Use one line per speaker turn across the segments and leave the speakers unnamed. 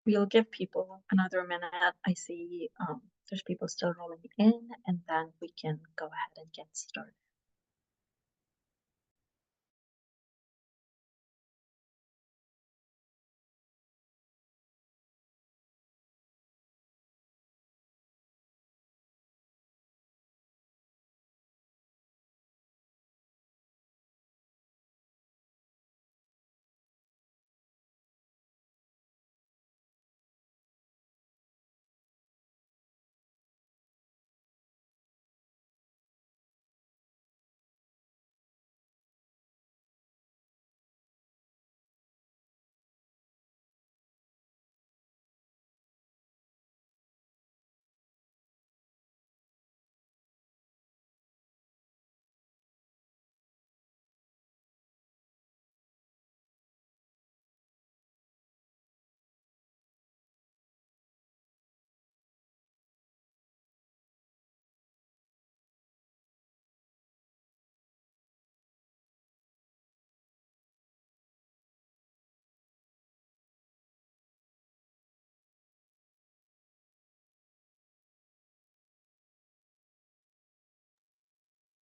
we'll give people another minute. I see there's people still rolling in, and then we can go ahead and get started.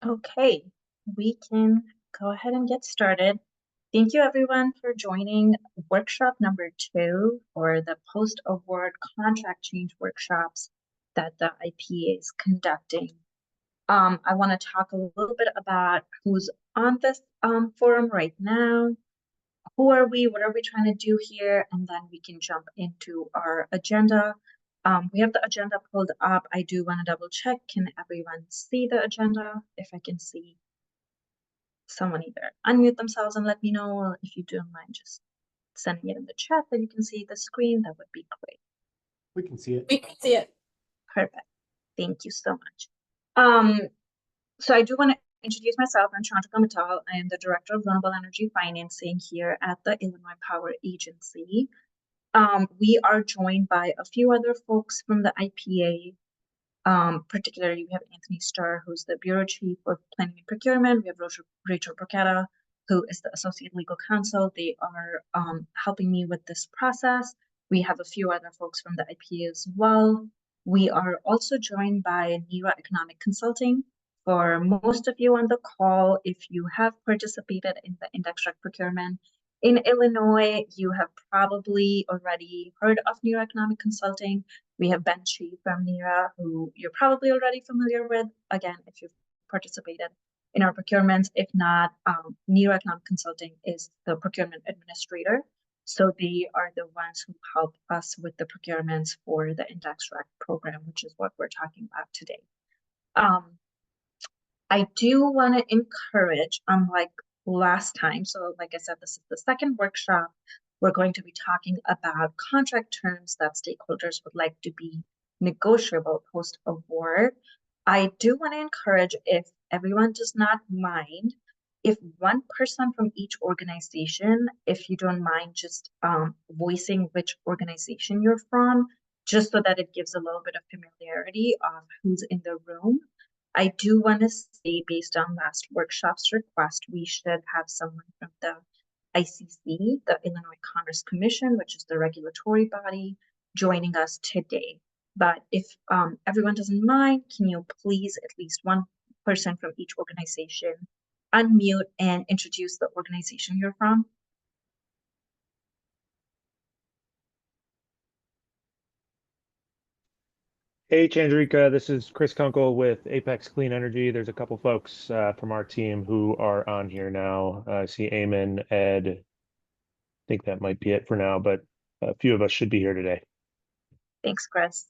Okay, we can go ahead and get started. Thank you everyone for joining workshop number 2 for the post-award contract change workshops that the IPA is conducting. I want to talk a little bit about who's on this forum right now. Who are we? What are we trying to do here? And then we can jump into our agenda. We have the agenda pulled up. I do want to double check. Can everyone see the agenda? If I can see someone either unmute themselves and let me know, or if you don't mind just sending it in the chat that you can see the screen, that would be great.
We can see it.
We can see it.
Perfect. Thank you so much. So I do want to introduce myself. I'm Chandrika Mittal. I am the Director of Renewable Energy Financing here at the Illinois Power Agency. We are joined by a few other folks from the IPA. Particularly, we have Anthony Starr, who's the Bureau Chief for Planning and Procurement. We have Rachel Brochetta, who is the Associate Legal Counsel. They are helping me with this process. We have a few other folks from the IPA as well. We are also joined by NERA Economic Consulting. For most of you on the call, if you have participated in the index rec procurement in Illinois, you have probably already heard of NERA Economic Consulting. We have Ben Chi from NERA, who you're probably already familiar with, again, if you've participated in our procurements. If not, NERA Economic Consulting is the procurement administrator. So they are the ones who help us with the procurements for the index rec program, which is what we're talking about today. I do want to encourage, unlike last time, so like I said, this is the second workshop, we're going to be talking about contract terms that stakeholders would like to be negotiable post-award. I do want to encourage, if everyone does not mind, if one person from each organization, if you don't mind just voicing which organization you're from, just so that it gives a little bit of familiarity of who's in the room. I do want to say, based on last workshop's request, we should have someone from the ICC, the Illinois Commerce Commission, which is the regulatory body, joining us today. But if everyone doesn't mind, can you please, at least one person from each organization, unmute and introduce the organization you're from?
Hey, Chandrika, this is Chris Kunkel with Apex Clean Energy. There's a couple folks from our team who are on here now. I see Eamon, Ed. I think that might be it for now, but a few of us should be here today.
Thanks, Chris.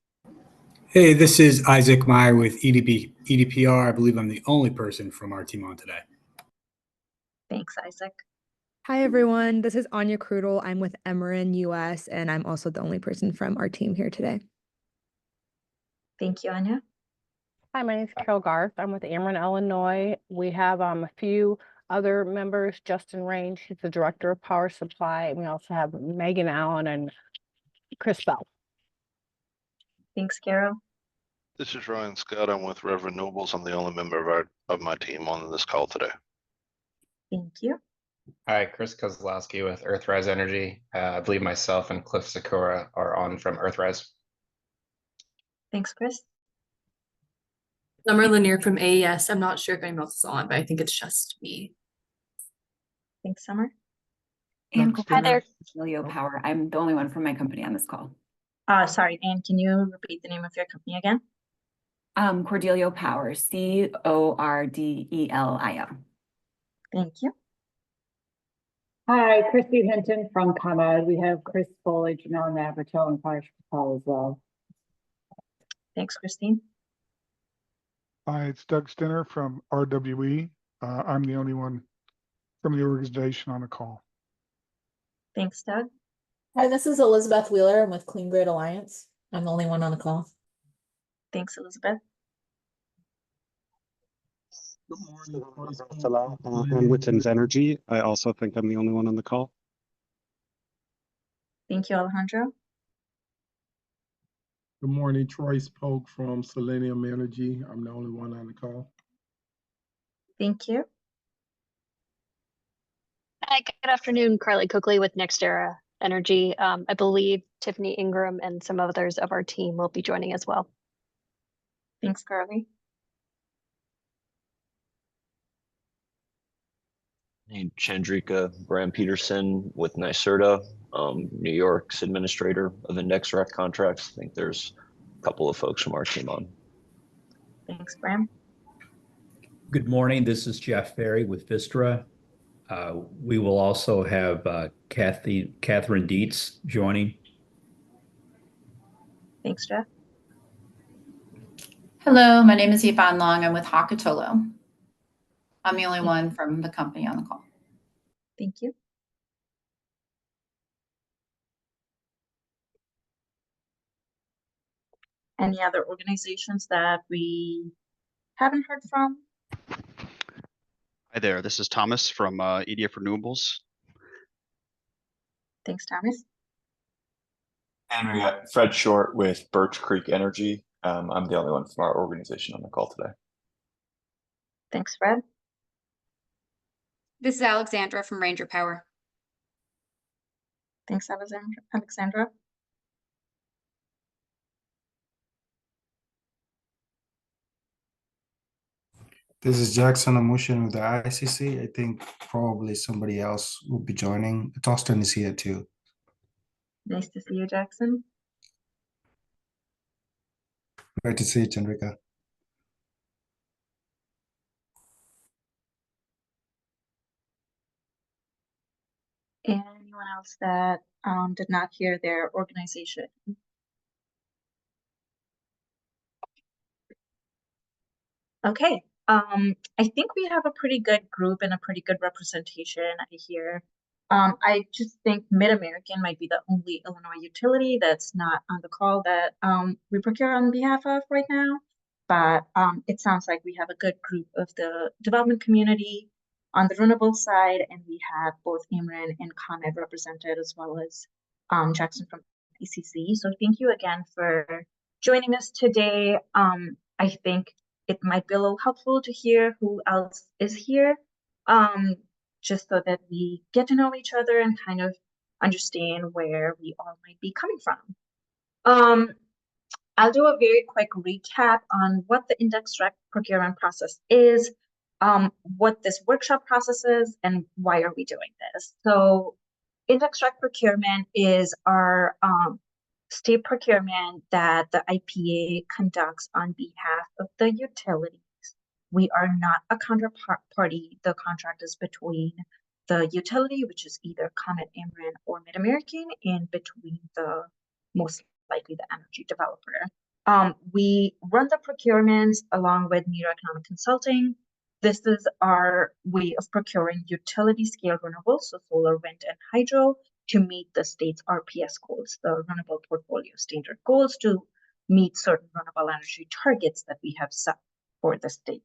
Hey, this is Isaac Meyer with EDPR. I believe I'm the only person from our team on today.
Thanks, Isaac.
Hi, everyone. This is Anya Krudel. I'm with Emeren US, and I'm also the only person from our team here today.
Thank you, Anya.
Hi, my name is Carol Garth. I'm with Ameren, Illinois. We have a few other members. Justin Range, he's the Director of Power Supply. And we also have Megan Allen and Chris Bell.
Thanks, Carol.
This is Ryan Scott. I'm with Reverend Nobles. I'm the only member of my team on this call today.
Thank you.
Hi, Chris Kozlowski with Earthrise Energy. I believe myself and Cliff Sakura are on from Earthrise.
Thanks, Chris.
Summer Lanier from AES. I'm not sure if anyone else is on, but I think it's just me.
Thanks, Summer.
And
Hi there.
Cordelia Power. I'm the only one from my company on this call.
Sorry, Anne, can you repeat the name of your company again?
Cordelia Power, Cordelio.
Thank you.
Hi, Christy Hinton from ComEd. We have Chris Foley, Janelle Navratil, and Fire Patel as well.
Thanks, Christine.
Hi, it's Doug Stinner from RWE. I'm the only one from the organization on the call.
Thanks, Doug.
Hi, this is Elizabeth Wheeler. I'm with Clean Grid Alliance. I'm the only one on the call.
Thanks, Elizabeth.
Good morning. I'm with Thames Energy. I also think I'm the only one on the call.
Thank you, Alejandro.
Good morning, Troy Spoke from Selenium Energy. I'm the only one on the call.
Thank you.
Hi, good afternoon. Carly Cookley with NextEra Energy. I believe Tiffany Ingram and some others of our team will be joining as well.
Thanks, Carly.
Hey, Chandrika Bram Peterson with NYSERDA, New York's administrator of index rec contracts. I think there's a couple of folks from our team on.
Thanks, Bram.
Good morning. This is Jeff Ferry with Vistra. We will also have Catherine Dietz joining.
Thanks, Jeff.
Hello, my name is Yvonne Long. I'm with Hakatolo. I'm the only one from the company on the call.
Thank you. Any other organizations that we haven't heard from?
Hi there, this is Thomas from EDF Renewables.
Thanks, Thomas.
And we got Fred Short with Birch Creek Energy. I'm the only one from our organization on the call today.
Thanks, Fred.
This is Alexandra from Ranger Power.
Thanks, Alexandra.
This is Jackson Amushin with the ICC. I think probably somebody else will be joining. Tostin is here too.
Nice to see you, Jackson.
Great to see you, Chandrika.
Anyone else that did not hear their organization? Okay. I think we have a pretty good group and a pretty good representation here. I just think Mid-American might be the only Illinois utility that's not on the call that we procure on behalf of right now. But it sounds like we have a good group of the development community on the renewable side, and we have both Ameren and ComEd represented, as well as Jackson from ECC. So thank you again for joining us today. I think it might be a little helpful to hear who else is here, just so that we get to know each other and kind of understand where we all might be coming from. I'll do a very quick recap on what the index rec procurement process is, what this workshop process is, and why are we doing this. So index rec procurement is our state procurement that the IPA conducts on behalf of the utilities. We are not a counterparty. The contract is between the utility, which is either ComEd, Ameren, or Mid-American, and between the most likely the energy developer. We run the procurements along with Meter Economic Consulting. This is our way of procuring utility scale renewables, so solar, wind, and hydro, to meet the state's RPS goals, the Renewable Portfolio Standard goals, to meet certain renewable energy targets that we have set for the state.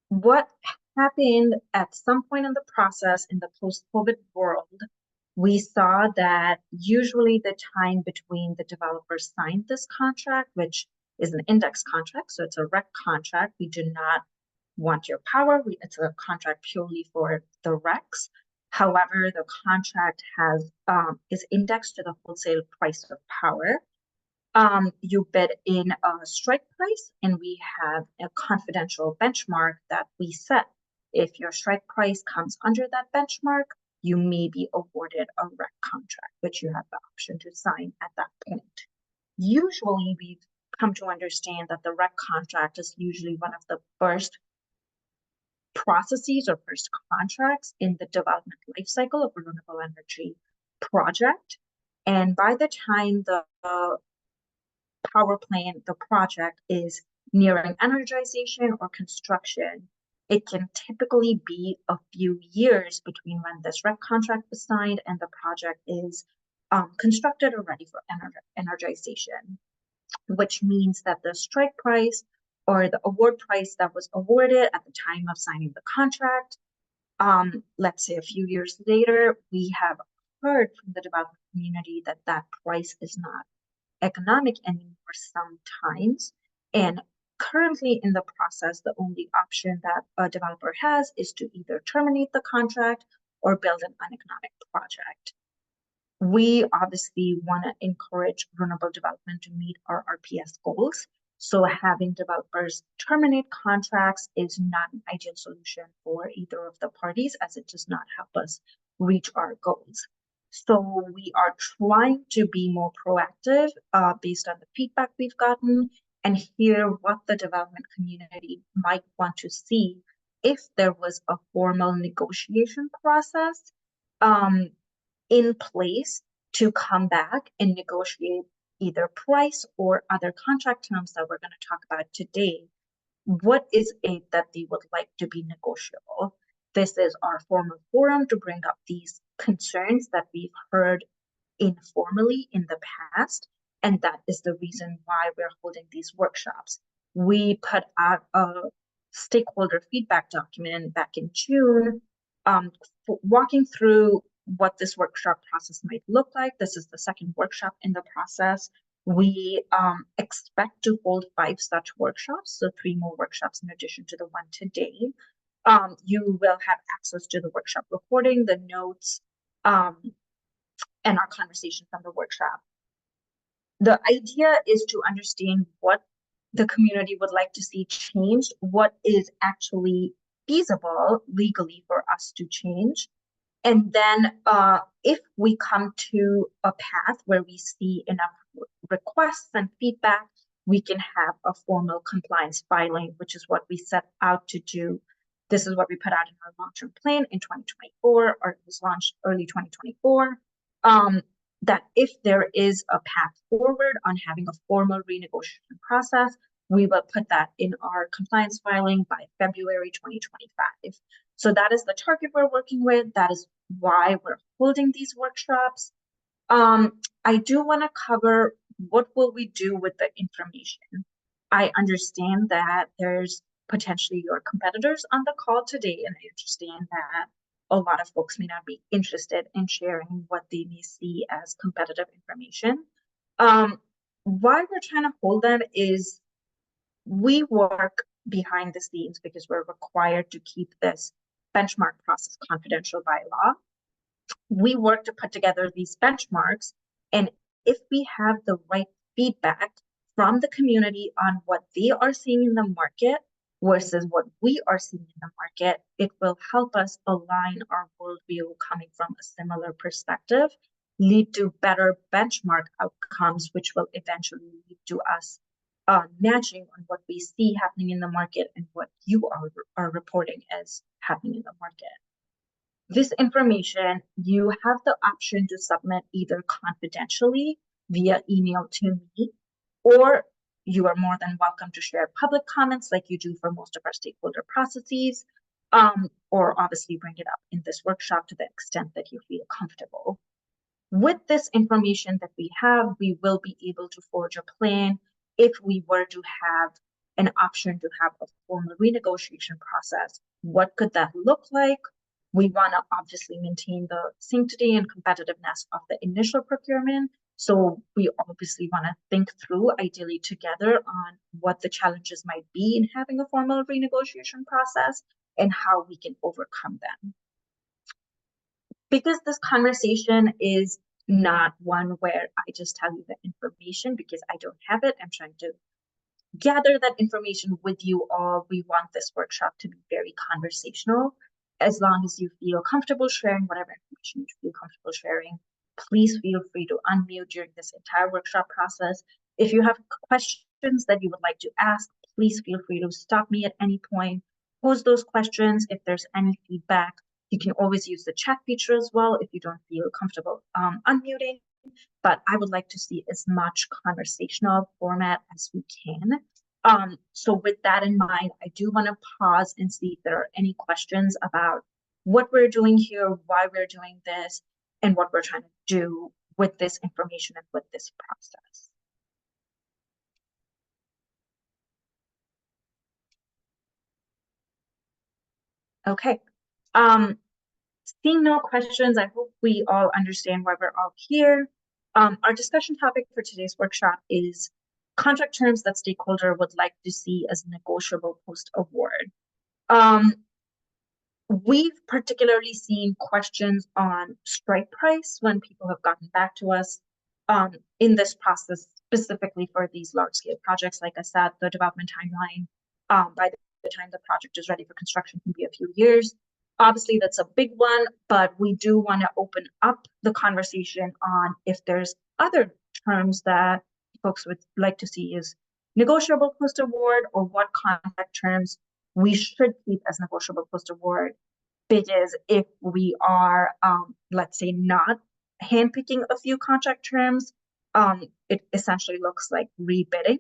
What happened at some point in the process in the post-COVID world, we saw that usually the time between the developers signed this contract, which is an index contract, so it's a rec contract. We do not want your power. It's a contract purely for the RECs. However, the contract has is indexed to the wholesale price of power. You bid in a strike price, and we have a confidential benchmark that we set. If your strike price comes under that benchmark, you may be awarded a REC contract, which you have the option to sign at that point. Usually, we've come to understand that the REC contract is usually one of the first processes or first contracts in the development life cycle of a renewable energy project. And by the time the power plant, the project is nearing energization or construction, it can typically be a few years between when this REC contract was signed and the project is constructed or ready for energization, which means that the strike price or the award price that was awarded at the time of signing the contract, let's say a few years later, we have heard from the development community that that price is not economic anymore sometimes. And currently in the process, the only option that a developer has is to either terminate the contract or build an uneconomic project. We obviously want to encourage renewable development to meet our RPS goals. So having developers terminate contracts is not an ideal solution for either of the parties, as it does not help us reach our goals. So we are trying to be more proactive based on the feedback we've gotten and hear what the development community might want to see if there was a formal negotiation process in place to come back and negotiate either price or other contract terms that we're going to talk about today. What is it that they would like to be negotiable? This is our formal forum to bring up these concerns that we've heard informally in the past, and that is the reason why we're holding these workshops. We put out a stakeholder feedback document back in June, walking through what this workshop process might look like. This is the second workshop in the process. We expect to hold 5 such workshops, so 3 more workshops in addition to the one today. You will have access to the workshop recording, the notes, and our conversation from the workshop. The idea is to understand what the community would like to see changed, what is actually feasible legally for us to change. And then if we come to a path where we see enough requests and feedback, we can have a formal compliance filing, which is what we set out to do. This is what we put out in our long-term plan in 2024, or it was launched early 2024, that if there is a path forward on having a formal renegotiation process, we will put that in our compliance filing by February 2025. So that is the target we're working with. That is why we're holding these workshops. I do want to cover what will we do with the information. I understand that there's potentially your competitors on the call today, and I understand that a lot of folks may not be interested in sharing what they may see as competitive information. Why we're trying to hold them is we work behind the scenes because we're required to keep this benchmark process confidential by law. We work to put together these benchmarks, and if we have the right feedback from the community on what they are seeing in the market versus what we are seeing in the market, it will help us align our worldview coming from a similar perspective, lead to better benchmark outcomes, which will eventually lead to us matching on what we see happening in the market and what you are reporting as happening in the market. This information, you have the option to submit either confidentially via email to me, or you are more than welcome to share public comments like you do for most of our stakeholder processes, or obviously bring it up in this workshop to the extent that you feel comfortable. With this information that we have, we will be able to forge a plan if we were to have an option to have a formal renegotiation process. What could that look like? We want to obviously maintain the sanctity and competitiveness of the initial procurement. So we obviously want to think through, ideally together, on what the challenges might be in having a formal renegotiation process and how we can overcome them. Because this conversation is not one where I just tell you the information because I don't have it, I'm trying to gather that information with you all. We want this workshop to be very conversational. As long as you feel comfortable sharing whatever information you feel comfortable sharing, please feel free to unmute during this entire workshop process. If you have questions that you would like to ask, please feel free to stop me at any point, pose those questions. If there's any feedback, you can always use the chat feature as well if you don't feel comfortable unmuting. But I would like to see as much conversational format as we can. So with that in mind, I do want to pause and see if there are any questions about what we're doing here, why we're doing this, and what we're trying to do with this information and with this process. Okay. Seeing no questions, I hope we all understand why we're all here. Our discussion topic for today's workshop is contract terms that stakeholder would like to see as negotiable post-award. We've particularly seen questions on strike price when people have gotten back to us in this process, specifically for these large-scale projects. Like I said, the development timeline by the time the project is ready for construction can be a few years. Obviously, that's a big one, but we do want to open up the conversation on if there's other terms that folks would like to see as negotiable post-award, or what contract terms we should keep as negotiable post-award. Because if we are, let's say, not handpicking a few contract terms, it essentially looks like rebidding.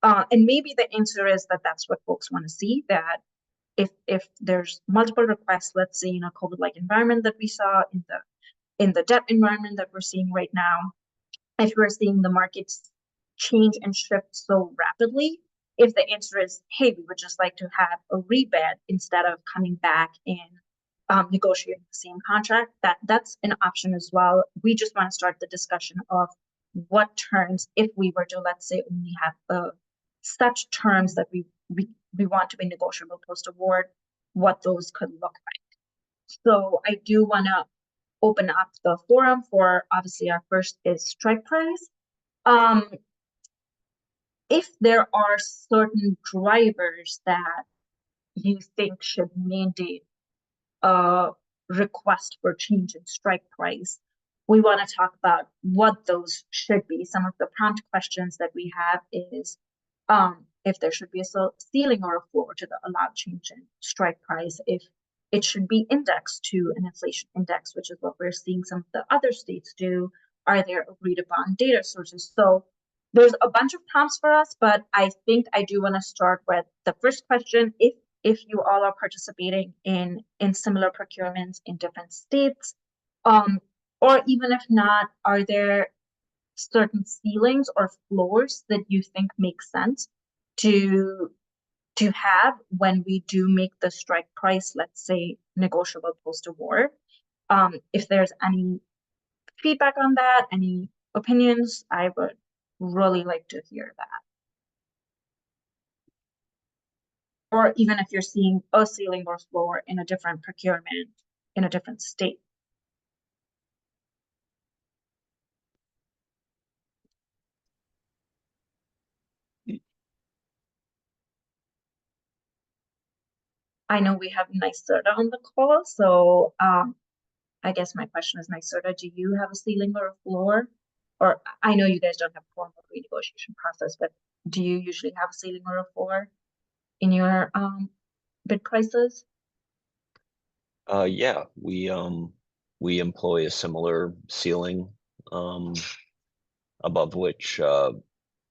And maybe the answer is that that's what folks want to see, that if there's multiple requests, let's say in a COVID-like environment that we saw, in the debt environment that we're seeing right now, if we're seeing the markets change and shift so rapidly, if the answer is, hey, we would just like to have a rebid instead of coming back and negotiating the same contract, that's an option as well. We just want to start the discussion of what terms, if we were to, let's say, only have such terms that we want to be negotiable post-award, what those could look like. So I do want to open up the forum for, obviously, our first is strike price. If there are certain drivers that you think should mandate a request for change in strike price, we want to talk about what those should be. Some of the prompt questions that we have is if there should be a ceiling or a floor to the allowed change in strike price, if it should be indexed to an inflation index, which is what we're seeing some of the other states do. Are there agreed upon data sources? So there's a bunch of prompts for us, but I think I do want to start with the first question. If you all are participating in similar procurements in different states, or even if not, are there certain ceilings or floors that you think make sense to have when we do make the strike price, let's say, negotiable post-award? If there's any feedback on that, any opinions, I would really like to hear that. Or even if you're seeing a ceiling or floor in a different procurement in a different state. I know we have NYSERDA on the call, so I guess my question is, NYSERDA, do you have a ceiling or a floor? Or I know you guys don't have a formal renegotiation process, but do you usually have a ceiling or a floor in your bid prices?
Yeah, we employ a similar ceiling above which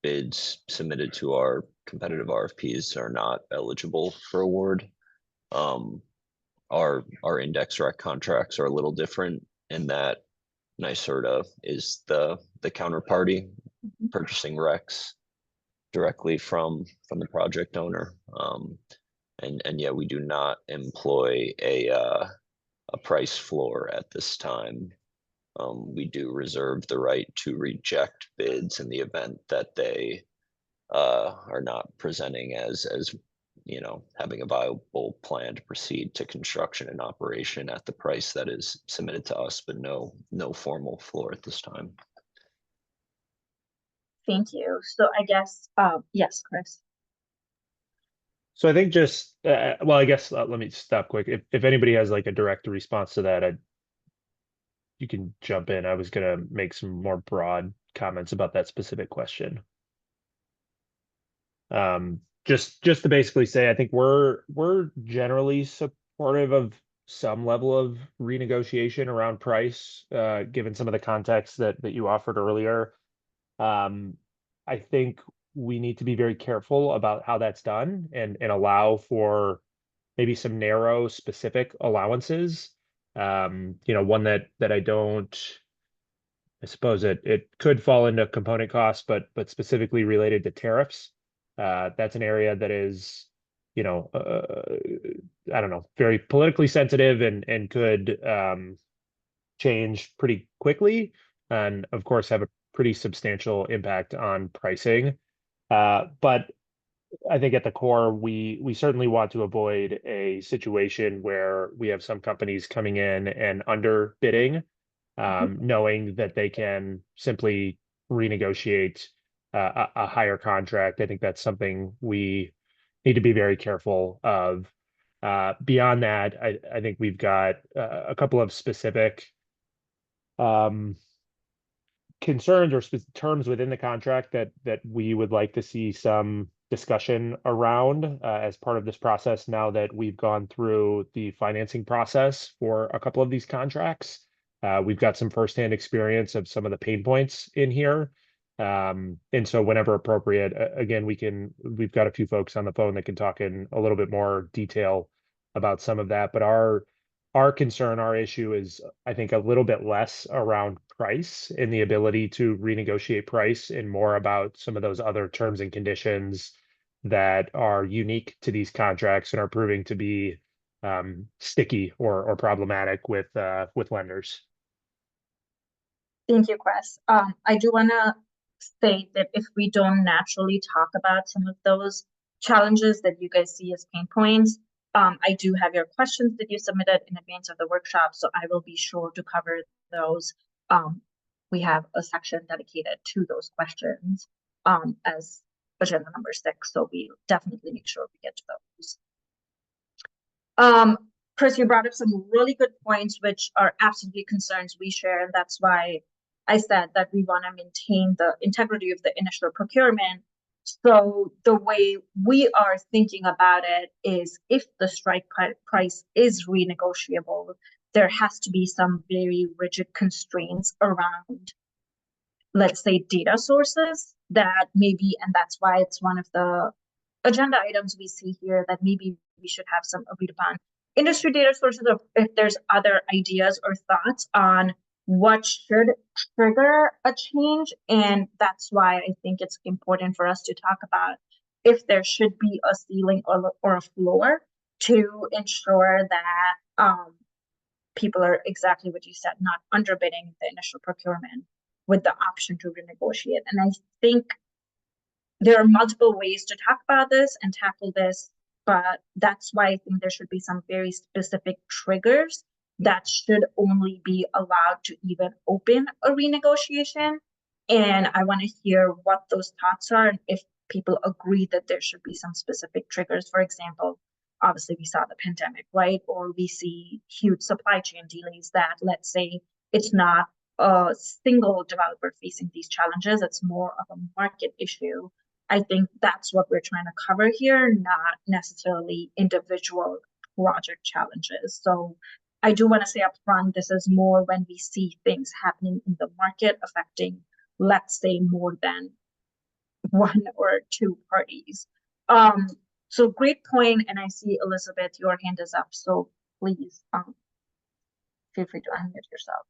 bids submitted to our competitive RFPs are not eligible for award. Our index rec contracts are a little different in that NYSERDA is the counterparty purchasing recs directly from the project owner. And yeah, we do not employ a price floor at this time. we do reserve the right to reject bids in the event that they are not presenting as having a viable plan to proceed to construction and operation at the price that is submitted to us, but no formal floor at this time.
Thank you. So I guess, yes, Chris.
So I think just, well, I guess let me stop quick. If anybody has like a direct response to that, you can jump in. I was gonna make some more broad comments about that specific question. Just to basically say, I think we're generally supportive of some level of renegotiation around price, given some of the context that you offered earlier. I think we need to be very careful about how that's done and allow for maybe some narrow specific allowances. One that I don't, I suppose it could fall into component costs, but specifically related to tariffs. That's an area that is, I don't know, very politically sensitive and could change pretty quickly, and of course have a pretty substantial impact on pricing. But I think at the core, we certainly want to avoid a situation where we have some companies coming in and underbidding, knowing that they can simply renegotiate a higher contract. I think that's something we need to be very careful of. Beyond that, I think we've got a couple of specific concerns or terms within the contract that we would like to see some discussion around as part of this process now that we've gone through the financing process for a couple of these contracts. We've got some firsthand experience of some of the pain points in here. And so whenever appropriate, again, we've got a few folks on the phone that can talk in a little bit more detail about some of that. But our concern, our issue is, I think, a little bit less around price and the ability to renegotiate price and more about some of those other terms and conditions that are unique to these contracts and are proving to be sticky or problematic with lenders.
Thank you, Chris. I do want to state that if we don't naturally talk about some of those challenges that you guys see as pain points, I do have your questions that you submitted in advance of the workshop, so I will be sure to cover those. We have a section dedicated to those questions as agenda number 6, so we definitely make sure we get to those. Chris, you brought up some really good points, which are absolutely concerns we share, and that's why I said that we want to maintain the integrity of the initial procurement. So the way we are thinking about it is if the strike price is renegotiable, there has to be some very rigid constraints around, let's say, data sources that maybe, and that's why it's one of the agenda items we see here, that maybe we should have some agreed upon industry data sources, of if there's other ideas or thoughts on what should trigger a change. And that's why I think it's important for us to talk about if there should be a ceiling or a floor to ensure that people are exactly what you said, not underbidding the initial procurement with the option to renegotiate. And I think there are multiple ways to talk about this and tackle this, but that's why I think there should be some very specific triggers that should only be allowed to even open a renegotiation. And I want to hear what those thoughts are and if people agree that there should be some specific triggers. For example, obviously we saw the pandemic, right? Or we see huge supply chain delays that, let's say, it's not a single developer facing these challenges, it's more of a market issue. I think that's what we're trying to cover here, not necessarily individual project challenges. So I do want to say up front, this is more when we see things happening in the market affecting, let's say, more than 1 or 2 parties. So great point, and I see Elizabeth, your hand is up, so please feel free to unmute yourself.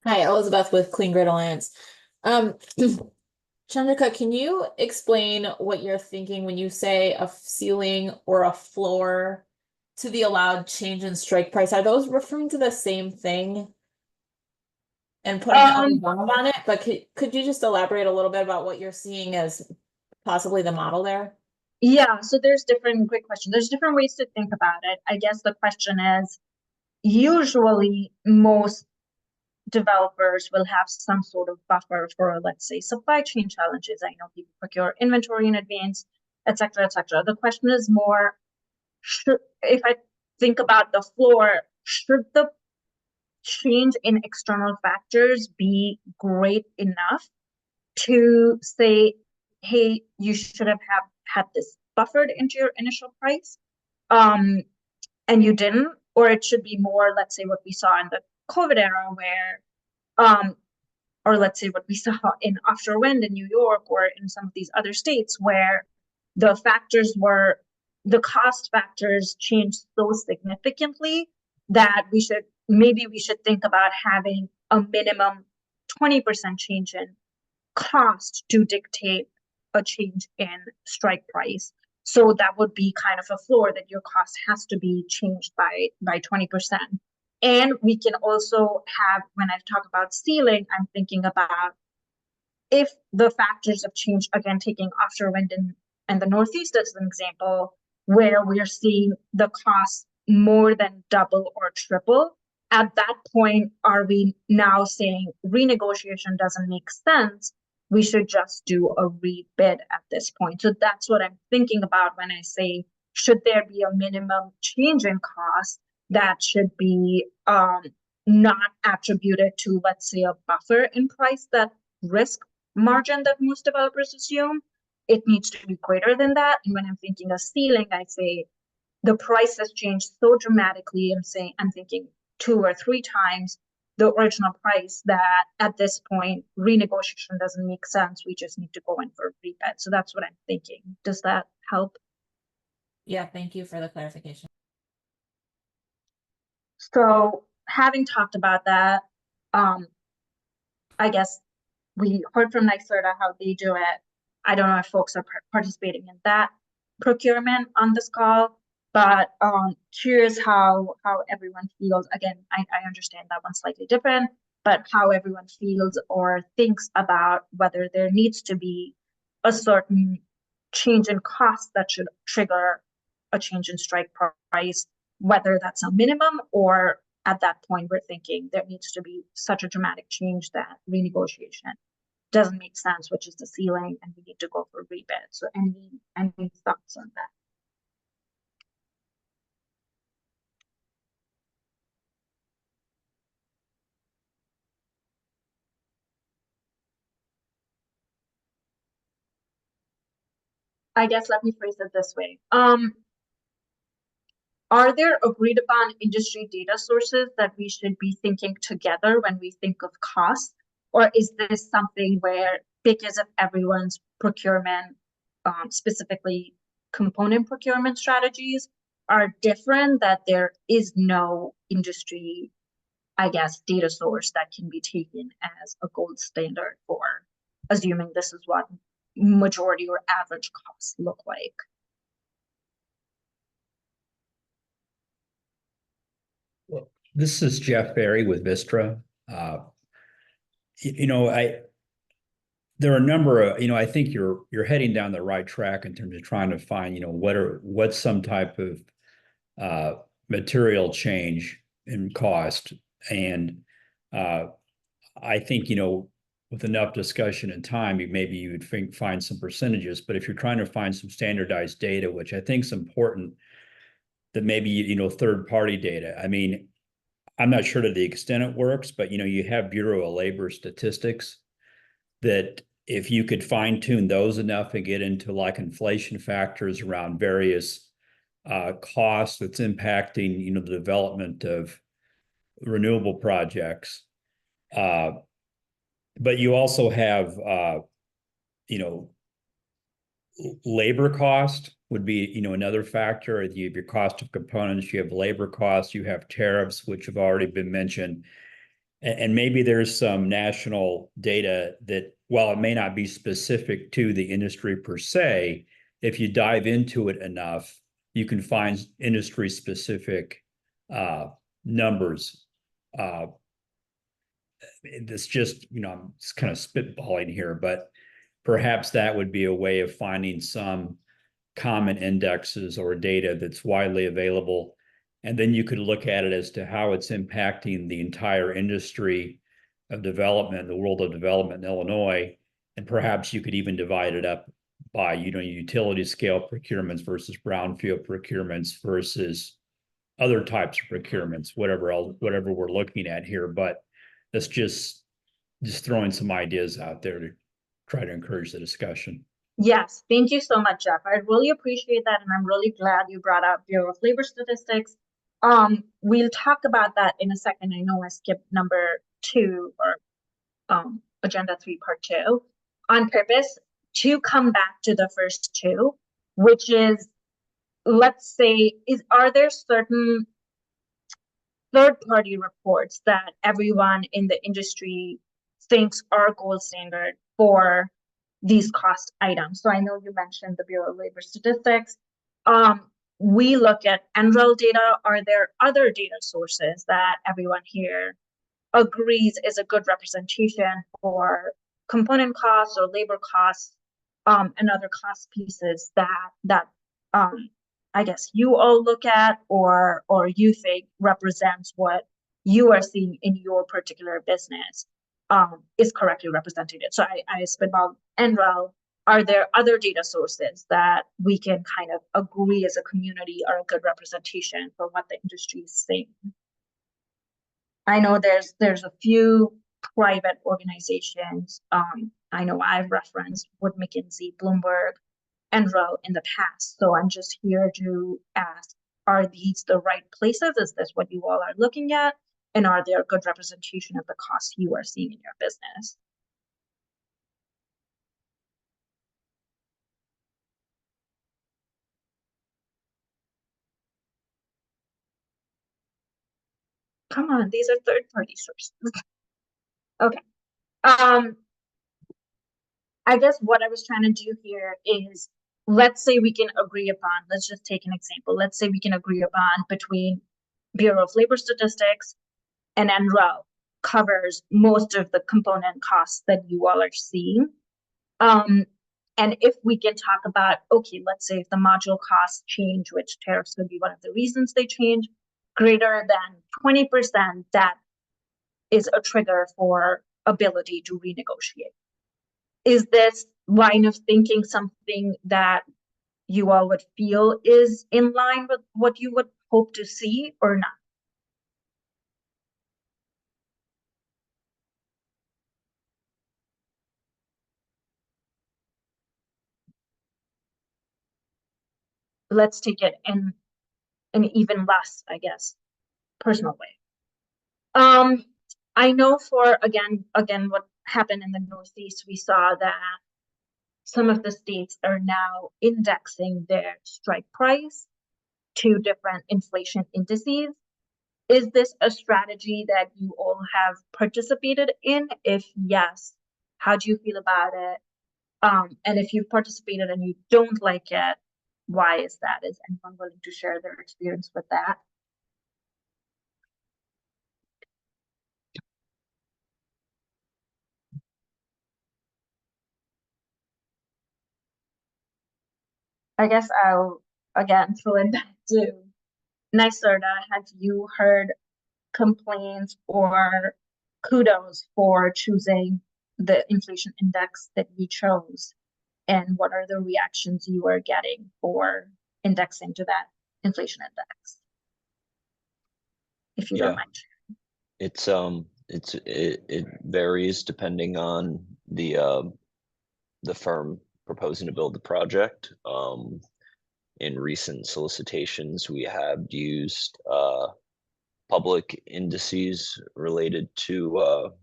Hi, Elizabeth with Clean Grid Alliance. Chandrika, can you explain what you're thinking when you say a ceiling or a floor to the allowed change in strike price, are those referring to the same thing? And putting a bond on it, but could you just elaborate a little bit about what you're seeing as possibly the model there?
Yeah, so there's great question. There's different ways to think about it. I guess the question is, usually most developers will have some sort of buffer for, let's say, supply chain challenges. I know people procure inventory in advance, et cetera, et cetera. The question is more, if I think about the floor, should the change in external factors be great enough to say, hey, you should have had this buffered into your initial price, and you didn't, or it should be more, let's say, what we saw in the COVID era where, or let's say what we saw in offshore wind in New York or in some of these other states where the cost factors changed so significantly that maybe we should think about having a minimum 20% change in cost to dictate a change in strike price. So that would be kind of a floor that your cost has to be changed by 20%. And we can also have, when I talk about ceiling, I'm thinking about if the factors have changed, again, taking offshore wind and the Northeast as an example, where we're seeing the cost more than double or triple. At that point, are we now saying renegotiation doesn't make sense? We should just do a rebid at this point. So that's what I'm thinking about when I say, should there be a minimum change in cost that should be not attributed to, let's say, a buffer in price, that risk margin that most developers assume? It needs to be greater than that. And when I'm thinking a ceiling, I say the price has changed so dramatically. I'm thinking 2 or 3 times the original price that at this point renegotiation doesn't make sense. We just need to go in for a rebid. So that's what I'm thinking. Does that help?
Yeah, thank you for the clarification.
So having talked about that, I guess we heard from NYSERDA how they do it. I don't know if folks are participating in that procurement on this call, but curious how everyone feels. Again, I understand that one's slightly different, but how everyone feels or thinks about whether there needs to be a certain change in cost that should trigger a change in strike price, whether that's a minimum or at that point we're thinking there needs to be such a dramatic change that renegotiation doesn't make sense, which is the ceiling, and we need to go for rebid. So any thoughts on that? I guess let me phrase it this way. Are there agreed upon industry data sources that we should be thinking together when we think of cost? Or is this something where, because of everyone's procurement, specifically component procurement strategies, are different, that there is no industry, I guess, data source that can be taken as a gold standard for assuming this is what majority or average costs look like?
Well, this is Jeff Barry with Vistra. There are a number of, I think you're heading down the right track in terms of trying to find, what's some type of material change in cost. And I think, with enough discussion and time, maybe you would find some percentages. But if you're trying to find some standardized data, which I think is important, that maybe, third-party data. I mean, I'm not sure to the extent it works, but, you have Bureau of Labor statistics that if you could fine tune those enough and get into like inflation factors around various costs that's impacting, the development of renewable projects. But you also have, labor cost would be, another factor. You have your cost of components, you have labor costs, you have tariffs, which have already been mentioned. And maybe there's some national data that, while it may not be specific to the industry per se, if you dive into it enough, you can find industry specific numbers. It's just, I'm just kind of spitballing here, but perhaps that would be a way of finding some common indexes or data that's widely available. And then you could look at it as to how it's impacting the entire industry of development, the world of development in Illinois. And perhaps you could even divide it up by, utility scale procurements versus brownfield procurements versus other types of procurements, whatever we're looking at here. But that's just throwing some ideas out there to try to encourage the discussion.
Yes, thank you so much, Jeff. I really appreciate that, and I'm really glad you brought up Bureau of Labor Statistics. We'll talk about that in a second. I know I skipped number 2 or agenda 3 part 2 on purpose to come back to the first 2, which is, let's say, are there certain third-party reports that everyone in the industry thinks are gold standard for these cost items? So I know you mentioned the Bureau of Labor Statistics. We look at NREL data. Are there other data sources that everyone here agrees is a good representation for component costs or labor costs, and other cost pieces that I guess you all look at or you think represents what you are seeing in your particular business is correctly represented? So I spitball NREL. Are there other data sources that we can kind of agree as a community are a good representation for what the industry is saying? I know there's a few private organizations. I know I've referenced Wood McKinsey, Bloomberg, NREL in the past. So I'm just here to ask, are these the right places? Is this what you all are looking at? And are there a good representation of the costs you are seeing in your business? Come on, these are third-party sources. Okay. I guess what I was trying to do here is, let's say we can agree upon, let's just take an example. Let's say we can agree upon between Bureau of Labor Statistics and NREL covers most of the component costs that you all are seeing. And if we can talk about, okay, let's say if the module costs change, which tariffs could be one of the reasons they change, greater than 20%, that is a trigger for ability to renegotiate. Is this line of thinking something that you all would feel is in line with what you would hope to see or not? Let's take it in an even less, I guess, personal way. I know for again what happened in the Northeast, we saw that some of the states are now indexing their strike price to different inflation indices. Is this a strategy that you all have participated in? If yes, how do you feel about it? And if you've participated and you don't like it, why is that? Is anyone willing to share their experience with that? I guess I'll again throw it back to NYSERDA. Have you heard complaints or kudos for choosing the inflation index that you chose? And what are the reactions you are getting for indexing to that inflation index? If you don't mind.
It varies depending on the firm proposing to build the project. In recent solicitations, we have used public indices related to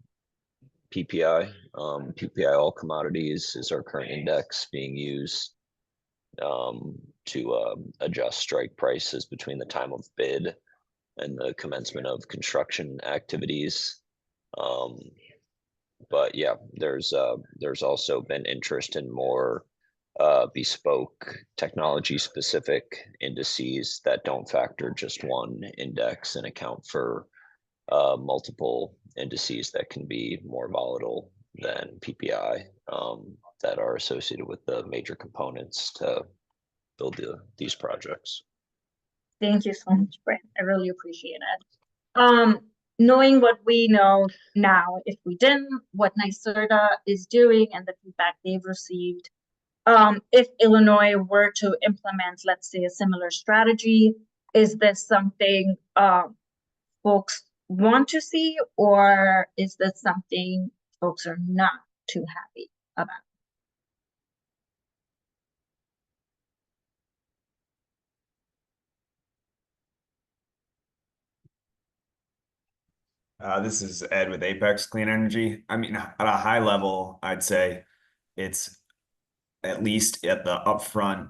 PPI. PPI all commodities is our current index being used to adjust strike prices between the time of bid and the commencement of construction activities. But yeah, there's also been interest in more bespoke technology specific indices that don't factor just one index and account for multiple indices that can be more volatile than PPI, that are associated with the major components to build these projects.
Thank you so much, Brent. I really appreciate it. Knowing what we know now, if we didn't, what NYSERDA is doing and the feedback they've received, if Illinois were to implement, let's say, a similar strategy, is this something folks want to see, or is this something folks are not too happy about?
This is Ed with Apex Clean Energy. I mean, at a high level, I'd say it's at least at the upfront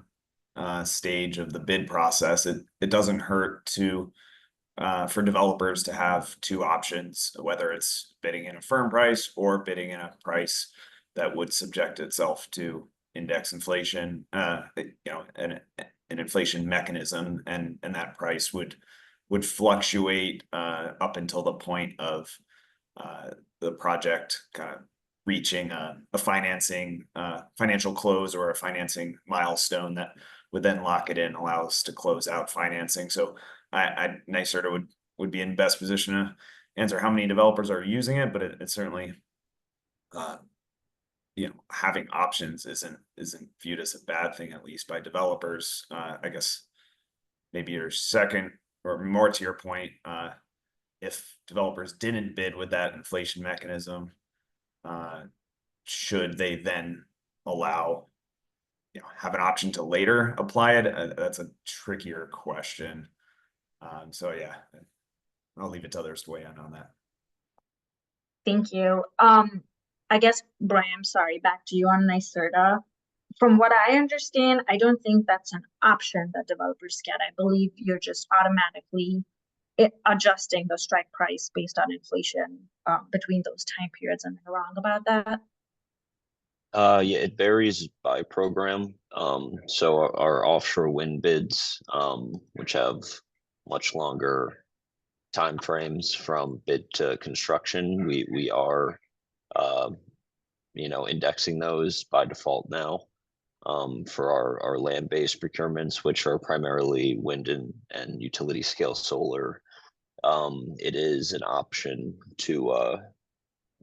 stage of the bid process. It doesn't hurt to for developers to have two options, whether it's bidding in a firm price or bidding in a price that would subject itself to index inflation, an inflation mechanism, and that price would fluctuate up until the point of the project kind of reaching a financial close or a financing milestone that would then lock it in, allow us to close out financing. So NYSERDA would be in best position to answer how many developers are using it, but it's certainly having options isn't viewed as a bad thing, at least by developers. I guess maybe your second, or more to your point, if developers didn't bid with that inflation mechanism, should they then allow, have an option to later apply it? That's a trickier question. So yeah, I'll leave it to others to weigh in on that.
Thank you. I guess, Brian, sorry, back to you on NYSERDA. From what I understand, I don't think that's an option that developers get. I believe you're just automatically adjusting the strike price based on inflation between those time periods. Am I wrong about that?
Yeah, it varies by program. So our offshore wind bids, which have much longer time frames from bid to construction, we are indexing those by default now. For our land-based procurements, which are primarily wind and utility scale solar, it is an option to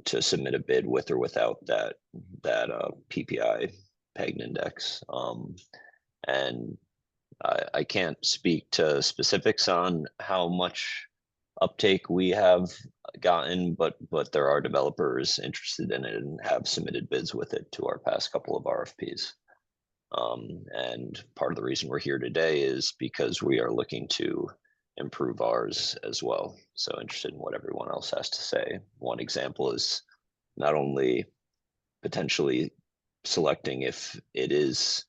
submit a bid with or without that PPI pegged index. And I can't speak to specifics on how much uptake we have gotten, but there are developers interested in it and have submitted bids with it to our past couple of RFPs. And part of the reason we're here today is because we are looking to improve ours as well. So interested in what everyone else has to say. One example is not only potentially selecting if it is,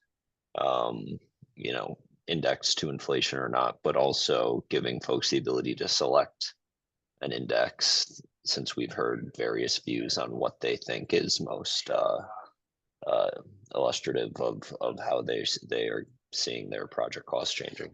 indexed to inflation or not, but also giving folks the ability to select an index, since we've heard various views on what they think is most illustrative of how they are seeing their project costs changing.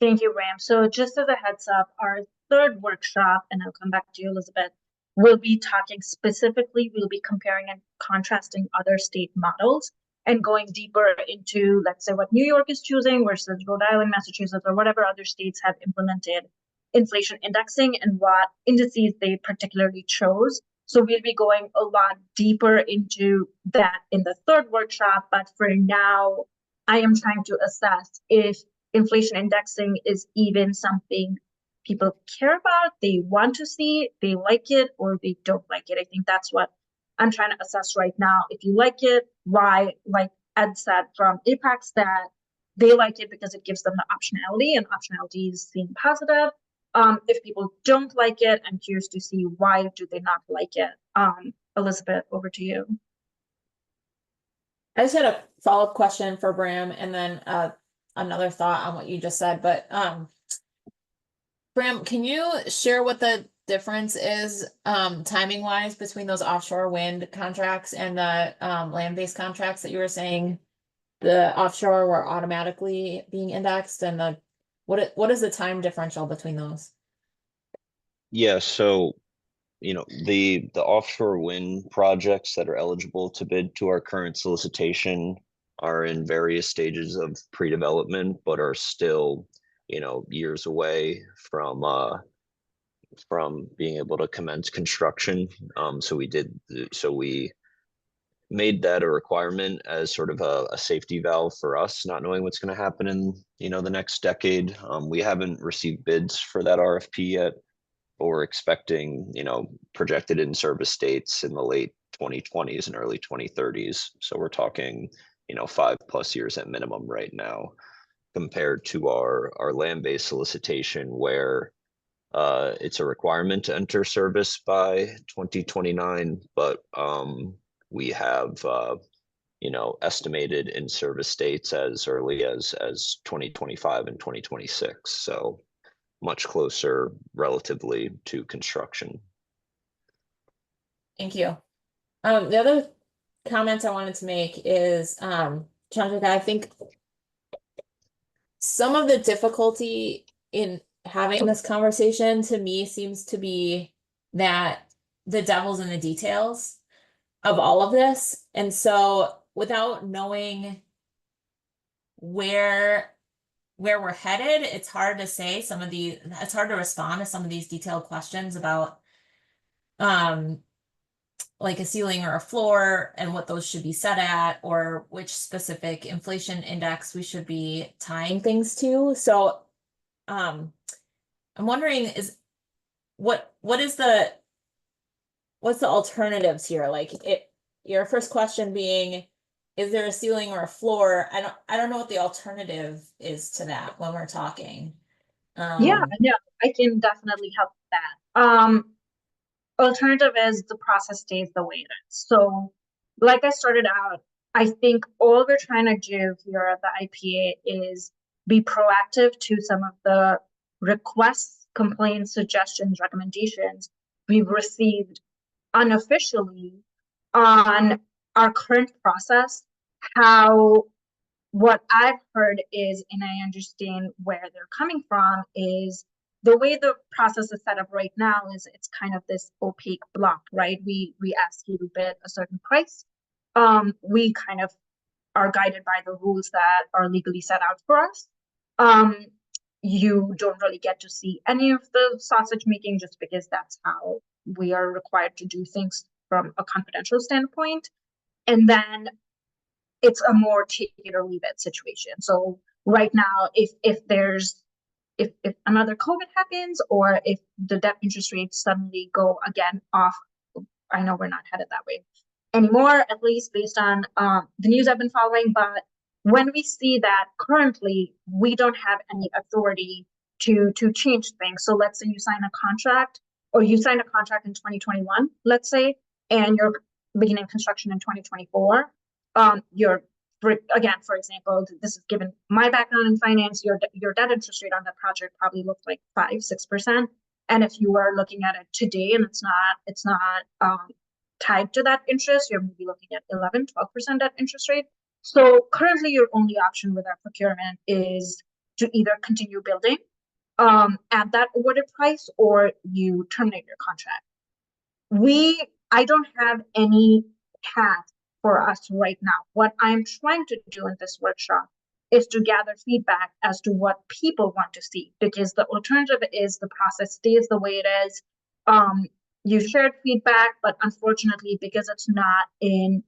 Thank you, Ram. So just as a heads up, our third workshop, and I'll come back to you, Elizabeth, we'll be talking specifically, we'll be comparing and contrasting other state models and going deeper into, let's say, what New York is choosing versus Rhode Island, Massachusetts, or whatever other states have implemented inflation indexing and what indices they particularly chose. So we'll be going a lot deeper into that in the third workshop. But for now, I am trying to assess if inflation indexing is even something people care about, they want to see, they like it, or they don't like it. I think that's what I'm trying to assess right now. If you like it, why? Like Ed said from Apex, that they like it because it gives them the optionality, and optionality is seen positive. If people don't like it, I'm curious to see why do they not like it. Elizabeth, over to you.
I just had a follow-up question for Bram, and then another thought on what you just said. But Bram, can you share what the difference is timing-wise between those offshore wind contracts and the land-based contracts that you were saying the offshore were automatically being indexed, and the what is the time differential between those?
Yeah, so the offshore wind projects that are eligible to bid to our current solicitation are in various stages of pre-development, but are still, years away from being able to commence construction. So we made that a requirement as sort of a safety valve for us, not knowing what's going to happen in the next decade. We haven't received bids for that RFP yet, but we're expecting projected in service dates in the late 2020s and early 2030s. So we're talking 5+ years at minimum right now, compared to our land-based solicitation where it's a requirement to enter service by 2029, but we have estimated in service dates as early as 2025 and 2026. So much closer relatively to construction.
Thank you. The other comments I wanted to make is, Chandrika, I think some of the difficulty in having this conversation to me seems to be that the devil's in the details of all of this. And so without knowing where we're headed, it's hard to say it's hard to respond to some of these detailed questions about like a ceiling or a floor and what those should be set at, or which specific inflation index we should be tying things to. So I'm wondering what's the alternatives here? Like your first question being, is there a ceiling or a floor? I don't know what the alternative is to that when we're talking.
Yeah, no, I can definitely help with that. Alternative is the process stays the way it is. So like I started out, I think all we're trying to do here at the IPA is be proactive to some of the requests, complaints, suggestions, recommendations we've received unofficially on our current process. How what I've heard is, and I understand where they're coming from, is the way the process is set up right now is it's kind of this opaque block, right? We ask you to bid a certain price. We kind of are guided by the rules that are legally set out for us. You don't really get to see any of the sausage making just because that's how we are required to do things from a confidential standpoint. And then it's a more take it or leave it situation. So right now, if another COVID happens, or if the debt interest rates suddenly go again off, I know we're not headed that way anymore, at least based on the news I've been following. But when we see that currently we don't have any authority to change things. So let's say you sign a contract, or you signed a contract in 2021, let's say, and you're beginning construction in 2024. Again, for example, this is given my background in finance, your debt interest rate on that project probably looked like 5-6%. And if you are looking at it today and it's not tied to that interest, you're maybe looking at 11-12% debt interest rate. So currently your only option with our procurement is to either continue building at that awarded price, or you terminate your contract. I don't have any path for us right now. What I'm trying to do in this workshop is to gather feedback as to what people want to see, because the alternative is the process stays the way it is. You shared feedback, but unfortunately, because it's not in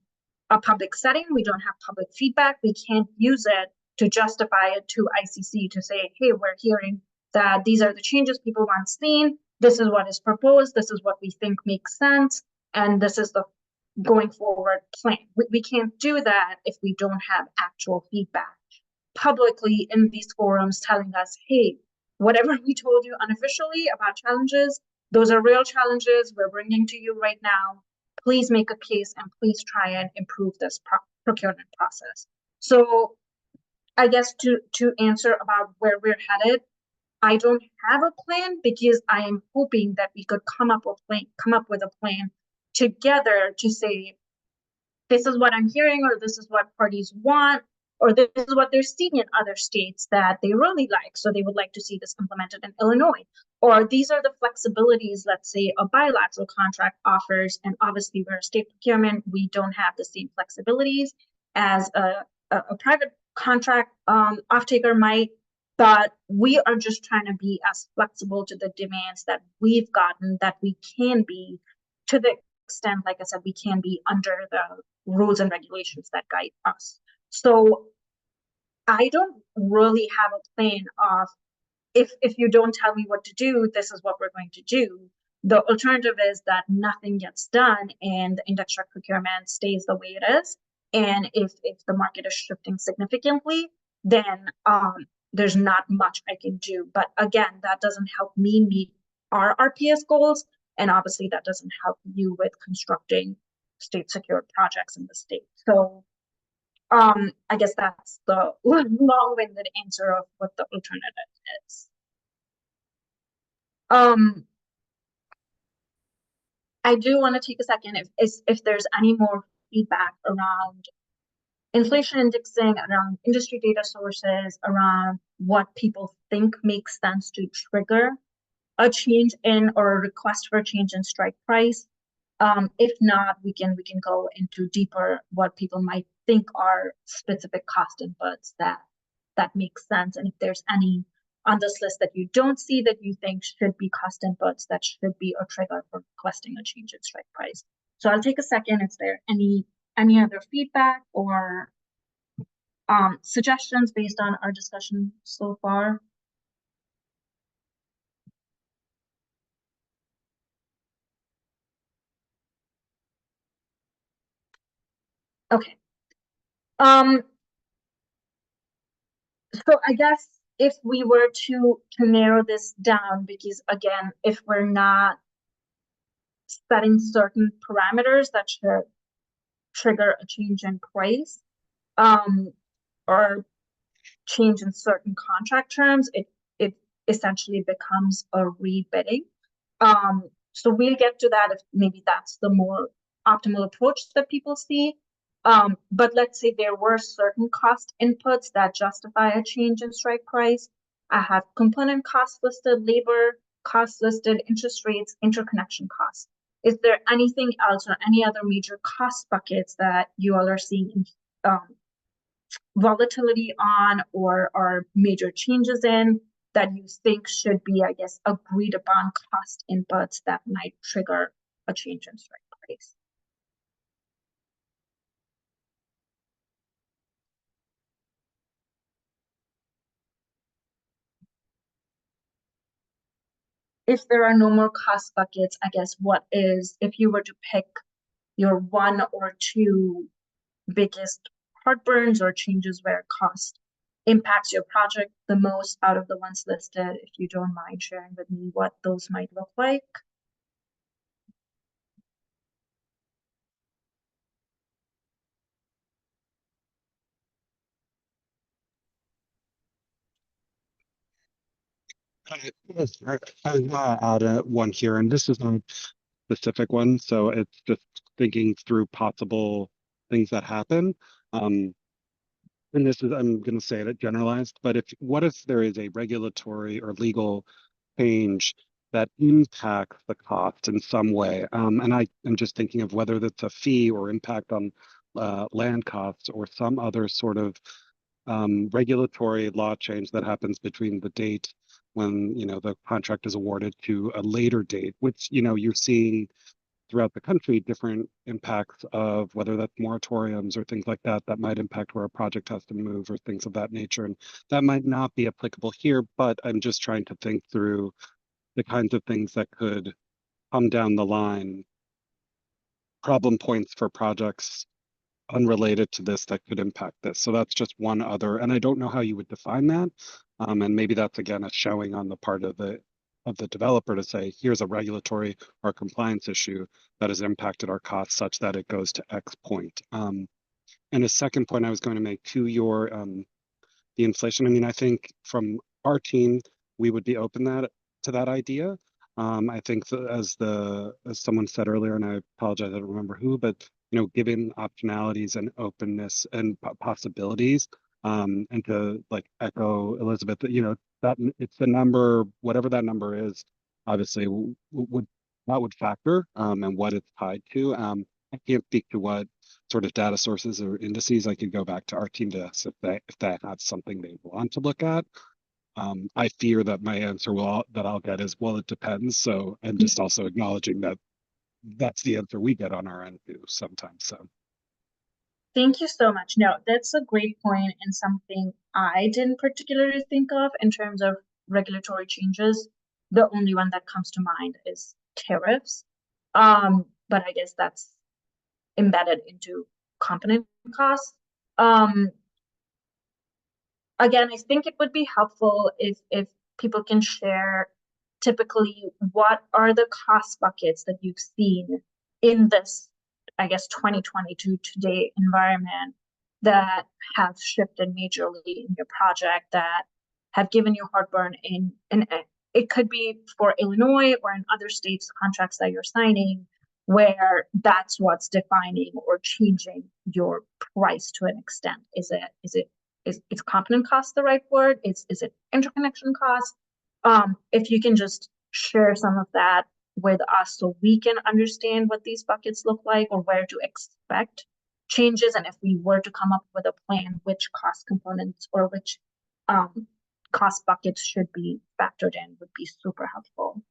a public setting, we don't have public feedback. We can't use it to justify it to ICC to say, hey, we're hearing that these are the changes people want seen. This is what is proposed. This is what we think makes sense. And this is the going forward plan. We can't do that if we don't have actual feedback publicly in these forums telling us, hey, whatever we told you unofficially about challenges, those are real challenges we're bringing to you right now. Please make a case and please try and improve this procurement process. So I guess to answer about where we're headed, I don't have a plan, because I am hoping that we could come up with a plan together to say, this is what I'm hearing, or this is what parties want. or this is what they're seeing in other states that they really like, so they would like to see this implemented in Illinois. Or these are the flexibilities, let's say a bilateral contract offers, and obviously we're a state procurement, we don't have the same flexibilities as a private contract off-taker might, but we are just trying to be as flexible to the demands that we've gotten that we can be, to the extent, like I said, we can be under the rules and regulations that guide us. So I don't really have a plan of, if you don't tell me what to do, this is what we're going to do. The alternative is that nothing gets done and the index track procurement stays the way it is. And if the market is shifting significantly, then there's not much I can do. But again, that doesn't help me meet our RPS goals. And obviously that doesn't help you with constructing state secured projects in the state. So I guess that's the long-winded answer of what the alternative is. I do want to take a second if there's any more feedback around inflation indexing, around industry data sources, around what people think makes sense to trigger a change in or a request for a change in strike price. If not, we can go into deeper what people might think are specific cost inputs that make sense, and if there's any on this list that you don't see that you think should be cost inputs that should be a trigger for requesting a change in strike price. So I'll take a second. Is there any other feedback or suggestions based on our discussion so far? Okay. So I guess if we were to narrow this down, because again, if we're not setting certain parameters that should trigger a change in price, or change in certain contract terms, it essentially becomes a rebidding. So we'll get to that if maybe that's the more optimal approach that people see. But let's say there were certain cost inputs that justify a change in strike price. I have component costs listed, labor costs listed, interest rates, interconnection costs. Is there anything else or any other major cost buckets that you all are seeing volatility on or major changes in that you think should be, I guess, agreed upon cost inputs that might trigger a change in strike price? If there are no more cost buckets, I guess what is, if you were to pick your one or two biggest heartburns or changes where cost impacts your project the most out of the ones listed, if you don't mind sharing with me what those might look like.
I was gonna add one here, and this is a specific one, so it's just thinking through possible things that happen. And this is, I'm going to say it generalized, but what if there is a regulatory or legal change that impacts the cost in some way? And I am just thinking of whether that's a fee or impact on land costs or some other sort of regulatory law change that happens between the date when, the contract is awarded to a later date, which, you're seeing throughout the country, different impacts of whether that's moratoriums or things like that, that might impact where a project has to move or things of that nature. And that might not be applicable here, but I'm just trying to think through the kinds of things that could come down the line, problem points for projects unrelated to this that could impact this. So that's just one other, and I don't know how you would define that. And maybe that's again a showing on the part of the developer to say, here's a regulatory or compliance issue that has impacted our costs such that it goes to X point. And a second point I was going to make to your the inflation. I mean, I think from our team, we would be open to that idea. I think that as someone said earlier, and I apologize, I don't remember who, but given optionalities and openness and possibilities, And to like echo Elizabeth, that, you know, that it's the number, whatever that number is, obviously that would factor and what it's tied to. I can't speak to what sort of data sources or indices. I could go back to our team to ask if that has something they want to look at. I fear that my answer that I'll get is, well, it depends. So, and just also acknowledging that that's the answer we get on our end too sometimes. So.
Thank you so much. No, that's a great point and something I didn't particularly think of in terms of regulatory changes. The only one that comes to mind is tariffs. But I guess that's embedded into component costs. Again, I think it would be helpful if people can share typically what are the cost buckets that you've seen in this, I guess, 2022 today environment that have shifted majorly in your project, that have given you heartburn and it could be for Illinois or in other states contracts that you're signing where that's what's defining or changing your price to an extent. Is component cost the right word? Is it interconnection cost? If you can just share some of that with us so we can understand what these buckets look like or where to expect changes, and if we were to come up with a plan, which cost components or which cost buckets should be factored in would be super helpful.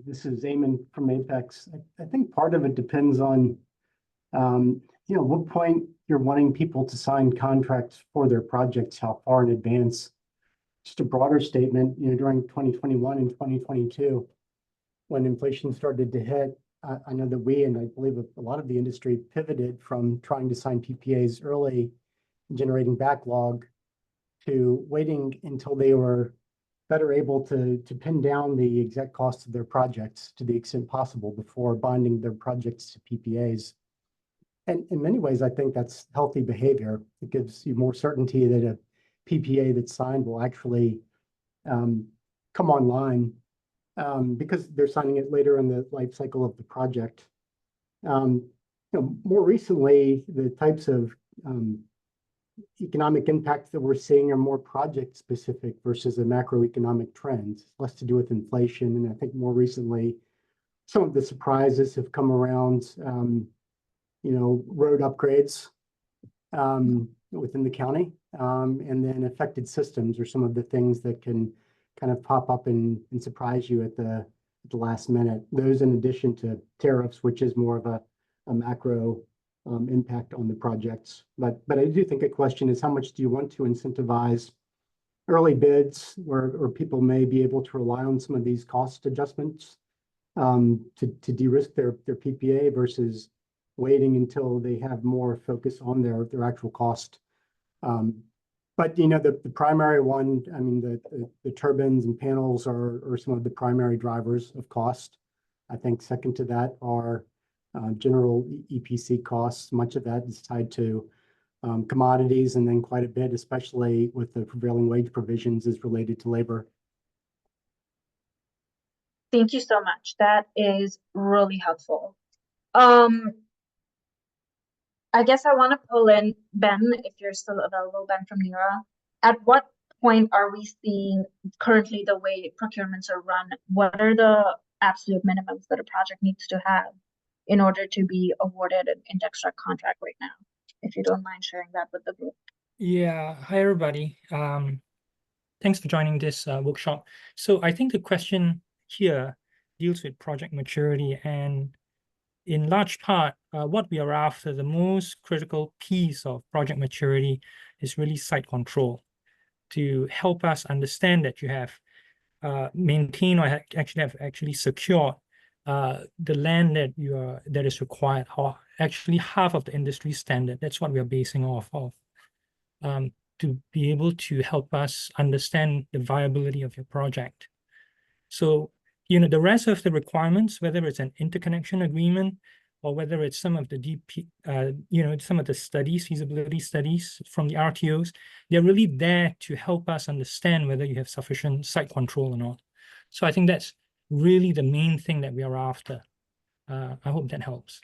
This is Eamon from Apex. I think part of it depends on, what point you're wanting people to sign contracts for their projects, how far in advance. Just a broader statement, during 2021 and 2022, when inflation started to hit, I know that we, and I believe a lot of the industry, pivoted from trying to sign PPAs early, generating backlog, to waiting until they were better able to pin down the exact costs of their projects to the extent possible before binding their projects to PPAs. And in many ways, I think that's healthy behavior. It gives you more certainty that a PPA that's signed will actually come online because they're signing it later in the life cycle of the project. More recently, the types of economic impacts that we're seeing are more project specific versus the macroeconomic trends. It's less to do with inflation. And I think more recently, some of the surprises have come around, road upgrades within the county, and then affected systems are some of the things that can kind of pop up and surprise you at the last minute. Those in addition to tariffs, which is more of a macro impact on the projects. But I do think a question is, how much do you want to incentivize early bids where people may be able to rely on some of these cost adjustments to de-risk their PPA versus waiting until they have more focus on their actual cost. But the primary one, I mean, the turbines and panels are some of the primary drivers of cost. I think second to that are general EPC costs. Much of that is tied to commodities, and then quite a bit, especially with the prevailing wage provisions, is related to labor.
Thank you so much. That is really helpful. I guess I want to pull in Ben, if you're still available, Ben from NERA. At what point are we seeing currently the way procurements are run? What are the absolute minimums that a project needs to have in order to be awarded an index rec contract right now? If you don't mind sharing that with the group.
Yeah, hi everybody. Thanks for joining this workshop. So I think the question here deals with project maturity, and in large part, what we are after, the most critical piece of project maturity is really site control, to help us understand that you have maintained or actually secured the land that is required, or actually half of the industry standard. That's what we are basing off of, to be able to help us understand the viability of your project. So, the rest of the requirements, whether it's an interconnection agreement or whether it's some of the some of the studies, feasibility studies from the RTOs, they're really there to help us understand whether you have sufficient site control or not. So I think that's really the main thing that we are after. I hope that helps.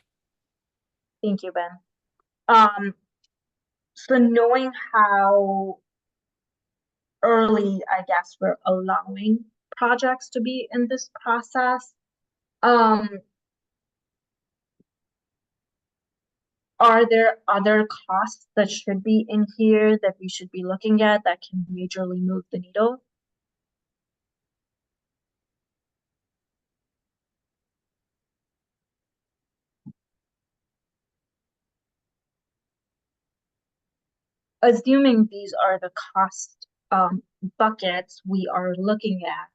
Thank you, Ben. So knowing how early, I guess, we're allowing projects to be in this process, are there other costs that should be in here that we should be looking at that can majorly move the needle? Assuming these are the cost buckets we are looking at,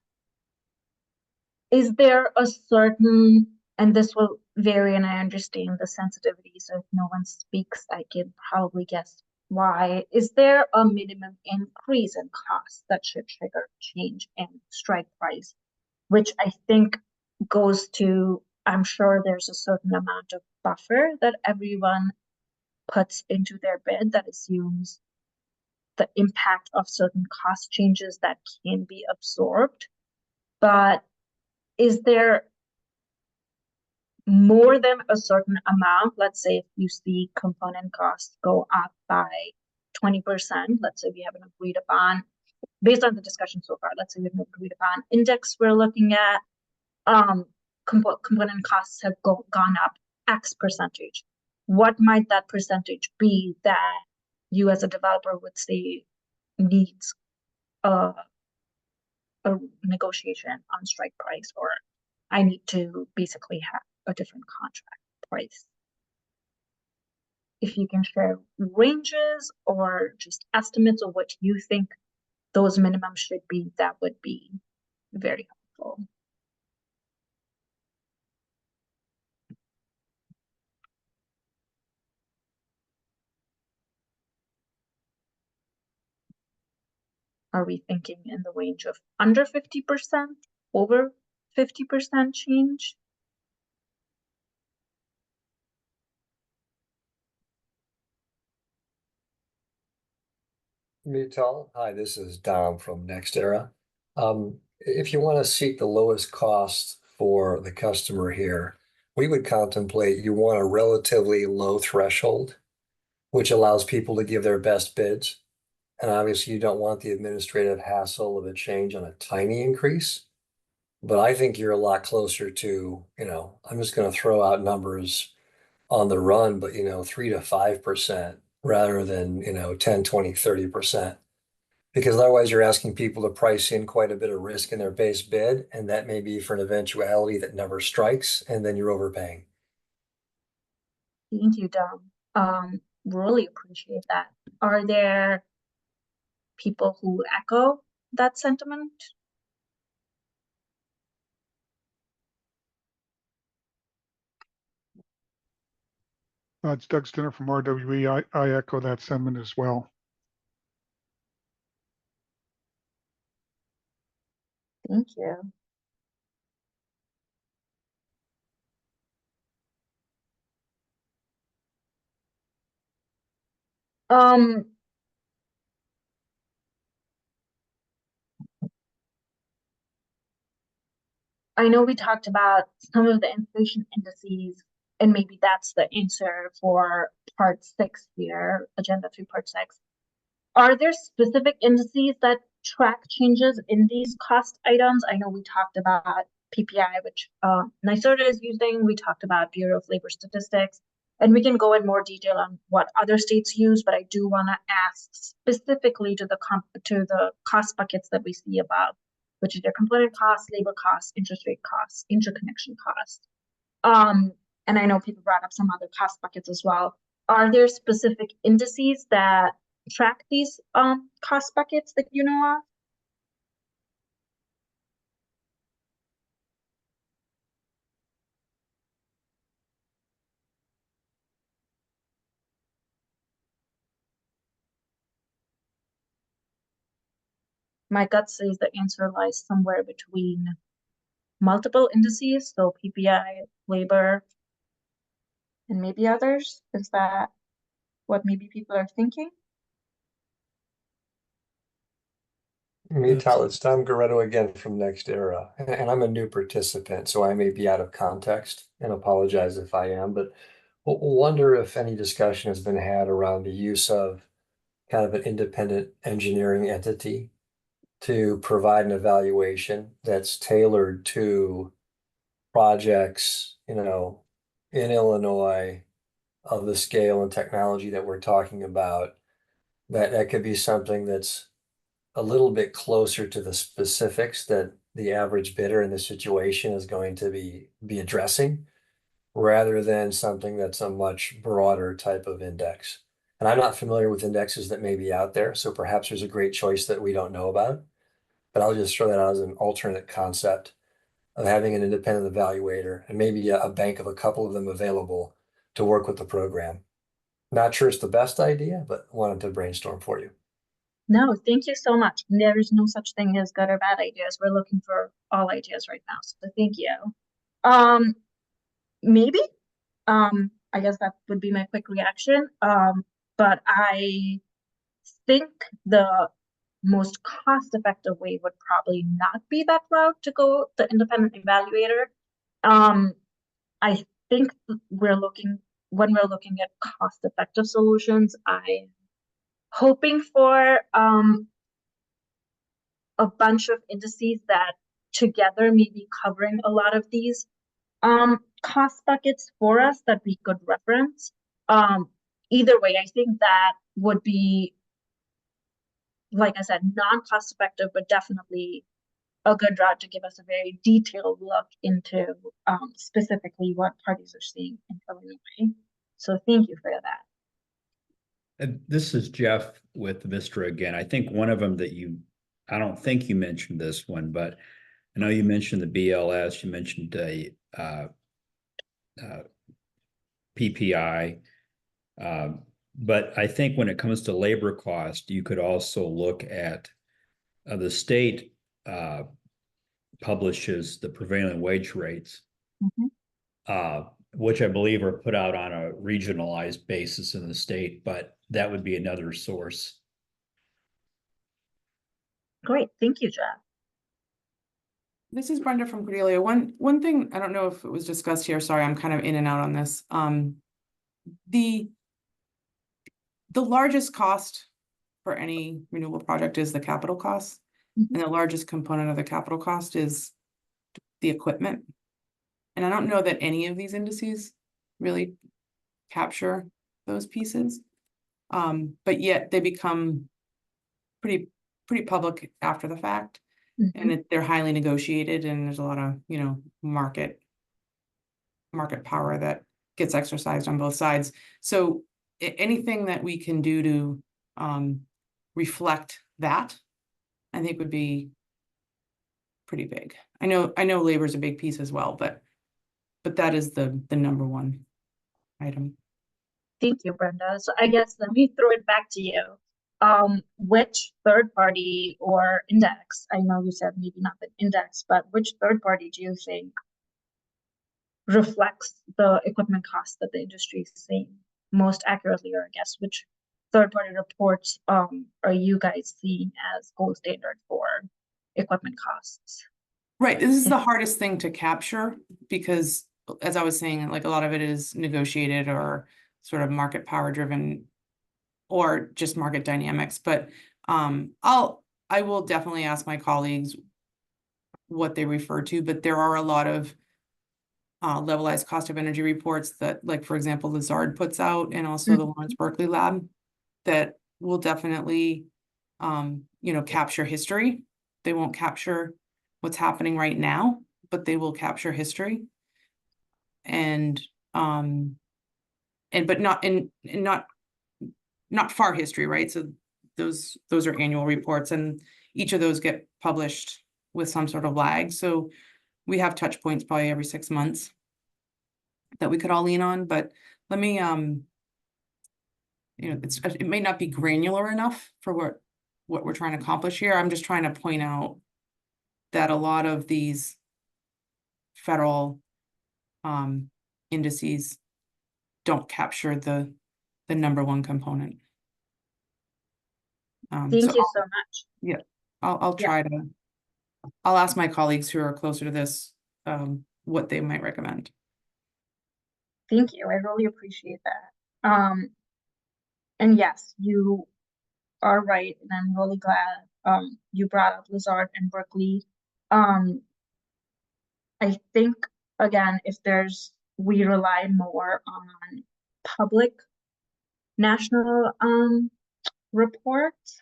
is there a certain, and this will vary, and I understand the sensitivity, so if no one speaks, I can probably guess why. Is there a minimum increase in cost that should trigger change in strike price? Which I think goes to, I'm sure there's a certain amount of buffer that everyone puts into their bid that assumes the impact of certain cost changes that can be absorbed. But is there more than a certain amount? Let's say if you see component costs go up by 20%, let's say we haven't agreed upon, based on the discussion so far, let's say we haven't agreed upon index we're looking at, component costs have gone up X percentage. What might that percentage be that you as a developer would say needs a negotiation on strike price, or I need to basically have a different contract price? If you can share ranges or just estimates of what you think those minimums should be, that would be very helpful. Are we thinking in the range of under 50%, over 50% change?
Mutal, hi, this is Dom from NextEra. If you want to seek the lowest cost for the customer here, we would contemplate you want a relatively low threshold, which allows people to give their best bids. And obviously, you don't want the administrative hassle of a change on a tiny increase. But I think you're a lot closer to, I'm just going to throw out numbers on the run, but 3 to 5% rather than 10, 20, 30%. Because otherwise you're asking people to price in quite a bit of risk in their base bid, and that may be for an eventuality that never strikes, and then you're overpaying.
Thank you, Dom. Really appreciate that. Are there people who echo that sentiment?
It's Doug Stinner from RWE. I echo that sentiment as well.
Thank you. I know we talked about some of the inflation indices, and maybe that's the answer for part 6 here, agenda 3, part 6. Are there specific indices that track changes in these cost items? I know we talked about PPI, which NYSERDA is using. We talked about Bureau of Labor Statistics, and we can go in more detail on what other states use, but I do want to ask specifically to the cost buckets that we see above, which is their component costs, labor costs, interest rate costs, interconnection costs. And I know people brought up some other cost buckets as well. Are there specific indices that track these cost buckets that you know of? My gut says the answer lies somewhere between multiple indices, so PPI, labor, and maybe others. Is that what maybe people are thinking?
Tal, it's Tom Goretto again from Next Era, and I'm a new participant, so I may be out of context and apologize if I am, but wonder if any discussion has been had around the use of kind of an independent engineering entity to provide an evaluation that's tailored to projects, in Illinois of the scale and technology that we're talking about, that could be something that's a little bit closer to the specifics that the average bidder in this situation is going to be addressing, rather than something that's a much broader type of index. And I'm not familiar with indexes that may be out there, so perhaps there's a great choice that we don't know about. But I'll just throw that out as an alternate concept of having an independent evaluator and maybe a bank of a couple of them available to work with the program. Not sure it's the best idea, but wanted to brainstorm for you.
No, thank you so much. There is no such thing as good or bad ideas. We're looking for all ideas right now. So thank you. Maybe. I guess that would be my quick reaction. But I think the most cost-effective way would probably not be that route to go the independent evaluator. I think when we're looking at cost-effective solutions, I'm hoping for a bunch of indices that together may be covering a lot of these cost buckets for us that we could reference. Either way, I think that would be, like I said, non-cost effective, but definitely a good route to give us a very detailed look into specifically what parties are seeing in Illinois. So thank you for that.
This is Jeff with Vistra again. I think one of them that I don't think you mentioned this one, but I know you mentioned the BLS, you mentioned a PPI. But I think when it comes to labor cost, you could also look at the state publishes the prevailing wage rates, which I believe are put out on a regionalized basis in the state, but that would be another source.
Great, thank you, Jeff.
This is Brenda from Cordelia. One thing, I don't know if it was discussed here, sorry, I'm kind of in and out on this. The largest cost for any renewable project is the capital cost. And the largest component of the capital cost is the equipment. And I don't know that any of these indices really capture those pieces. But yet they become pretty public after the fact. And they're highly negotiated, and there's a lot of, market power that gets exercised on both sides. So anything that we can do to reflect that, I think would be pretty big. I know labor is a big piece as well, but that is the number one item.
Thank you, Brenda. So I guess let me throw it back to you. Which third party or index, I know you said maybe not the index, but which third party do you think reflects the equipment costs that the industry is seeing most accurately, or I guess which third party reports are you guys seeing as gold standard for equipment costs?
Right, this is the hardest thing to capture because, as I was saying, like a lot of it is negotiated or sort of market power driven or just market dynamics. But I will definitely ask my colleagues what they refer to, but there are a lot of levelized cost of energy reports that, like, for example, the ZARD puts out, and also the Lawrence Berkeley Lab, that will definitely, capture history. They won't capture what's happening right now, but they will capture history. And but not far history, right? So those are annual reports, and each of those get published with some sort of lag. So we have touch points probably every 6 months that we could all lean on. But let me, it may not be granular enough for what we're trying to accomplish here. I'm just trying to point out that a lot of these federal indices don't capture the number one component.
Thank you so much.
Yeah. I'll
Yeah.
try to, I'll ask my colleagues who are closer to this, what they might recommend.
Thank you. I really appreciate that. And yes, you are right, and I'm really glad you brought up Lazard and Berkeley. I think again, if we rely more on public national reports.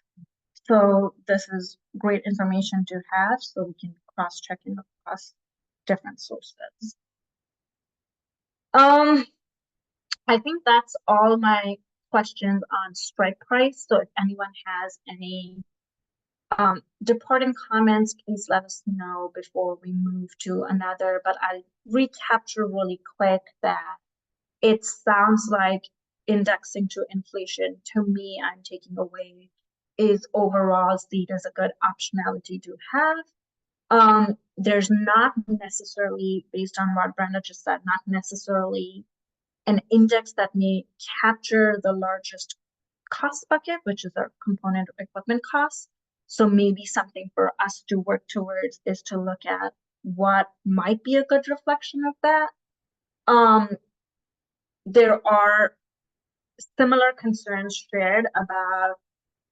So this is great information to have, so we can cross-check across different sources. I think that's all my questions on strike price. So if anyone has any departing comments, please let us know before we move to another. But I'll recapture really quick that it sounds like indexing to inflation, to me, I'm taking away, is overall seen as a good optionality to have. There's not necessarily, based on what Brenda just said, not necessarily an index that may capture the largest cost bucket, which is our component of equipment costs. So maybe something for us to work towards is to look at what might be a good reflection of that. There are similar concerns shared about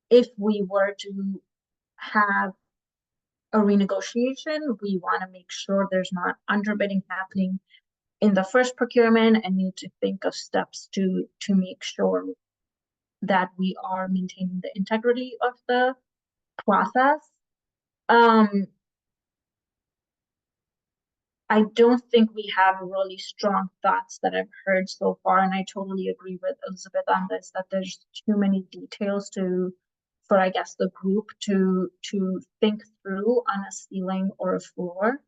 if we were to have a renegotiation, we want to make sure there's not underbidding happening in the first procurement and need to think of steps to make sure that we are maintaining the integrity of the process. I don't think we have really strong thoughts that I've heard so far, and I totally agree with Elizabeth on this, that there's too many details for I guess the group to think through on a ceiling or a floor.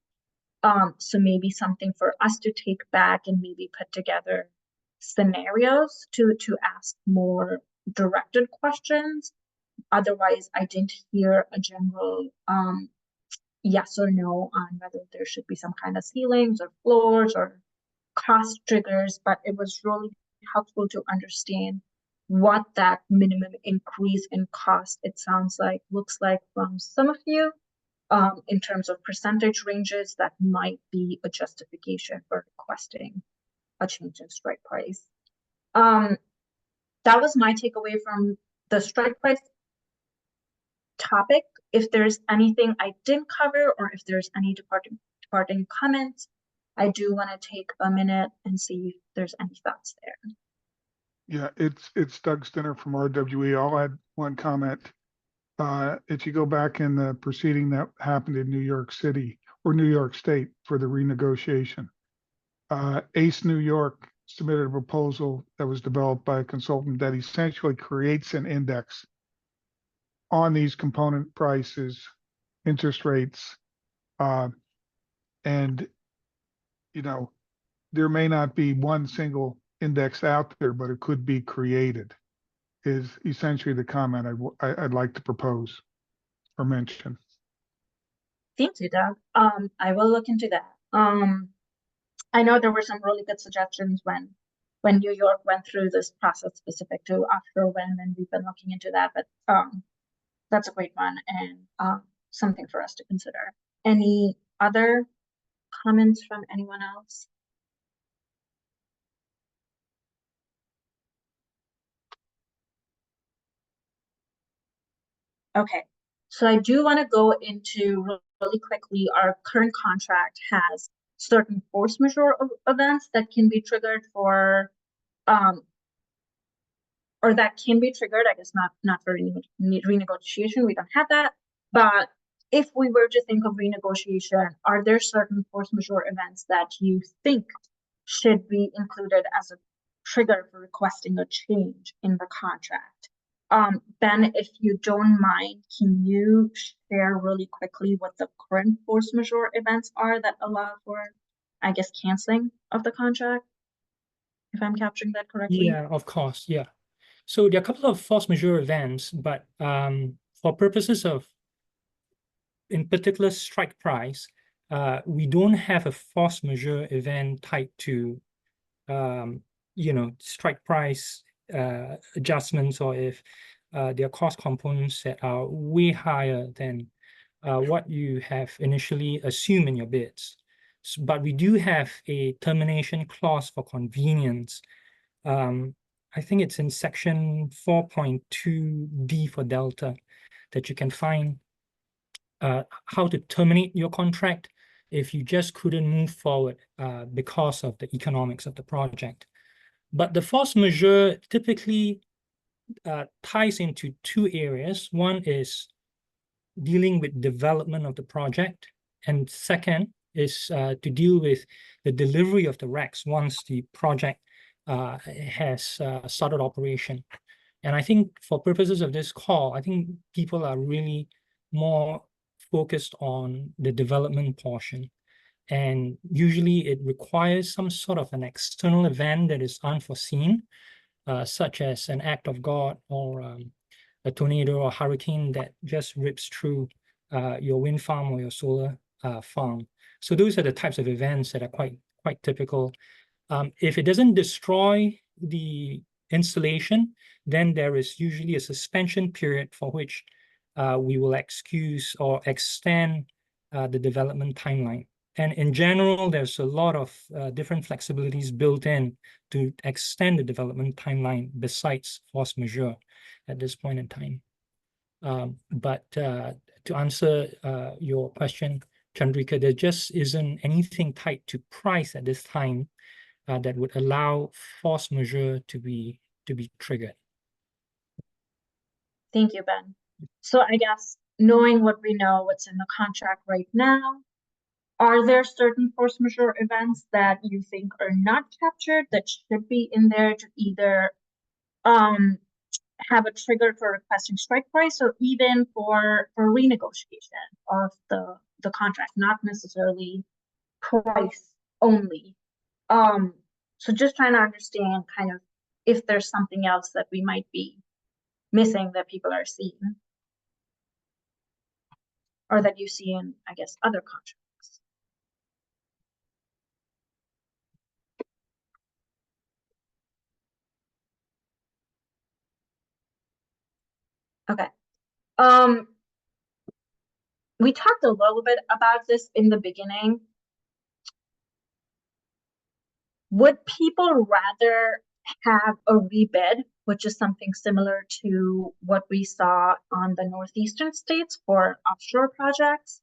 So maybe something for us to take back and maybe put together scenarios to ask more directed questions. Otherwise, I didn't hear a general yes or no on whether there should be some kind of ceilings or floors or cost triggers, but it was really helpful to understand what that minimum increase in cost, it sounds like, looks like from some of you, in terms of percentage ranges that might be a justification for requesting a change in strike price. That was my takeaway from the strike price topic. If there's anything I didn't cover, or if there's any departing comments, I do want to take a minute and see if there's any thoughts there.
Yeah, it's Doug Stinner from RWE. I'll add one comment. If you go back in the proceeding that happened in New York City or New York State for the renegotiation, ACE New York submitted a proposal that was developed by a consultant that essentially creates an index on these component prices, interest rates, and there may not be one single index out there, but it could be created, is essentially the comment I'd like to propose or mention.
Thank you, Doug. I will look into that. I know there were some really good suggestions when New York went through this process specific to offshore wind, and we've been looking into that, but that's a great one and something for us to consider. Any other comments from anyone else? Okay, so I do want to go into really quickly. Our current contract has certain force majeure events that can be triggered for or that can be triggered, I guess not for renegotiation, we don't have that. But if we were to think of renegotiation, are there certain force majeure events that you think should be included as a trigger for requesting a change in the contract? Ben, if you don't mind, can you share really quickly what the current force majeure events are that allow for, I guess, canceling of the contract? If I'm capturing that correctly?
Yeah, of course, yeah. So there are a couple of force majeure events, but for purposes of, in particular, strike price, we don't have a force majeure event tied to, strike price adjustments, or if there are cost components that are way higher than what you have initially assumed in your bids. But we do have a termination clause for convenience. I think it's in section 4.2D for Delta that you can find how to terminate your contract if you just couldn't move forward because of the economics of the project. But the force majeure typically ties into two areas. One is dealing with development of the project, and second is to deal with the delivery of the RECs once the project has started operation. And I think for purposes of this call, I think people are really more focused on the development portion. And usually it requires some sort of an external event that is unforeseen, such as an act of God or a tornado or hurricane that just rips through your wind farm or your solar farm. So those are the types of events that are quite typical. If it doesn't destroy the installation, then there is usually a suspension period for which we will excuse or extend the development timeline. And in general, there's a lot of different flexibilities built in to extend the development timeline besides force majeure at this point in time. But to answer your question, Chandrika, there just isn't anything tied to price at this time that would allow force majeure to be triggered.
Thank you, Ben. So I guess knowing what we know, what's in the contract right now, are there certain force majeure events that you think are not captured that should be in there to either have a trigger for requesting strike price or even for renegotiation of the contract, not necessarily price only? So just trying to understand kind of if there's something else that we might be missing that people are seeing or that you see in, I guess, other contracts. Okay. We talked a little bit about this in the beginning. Would people rather have a rebid, which is something similar to what we saw on the northeastern states for offshore projects,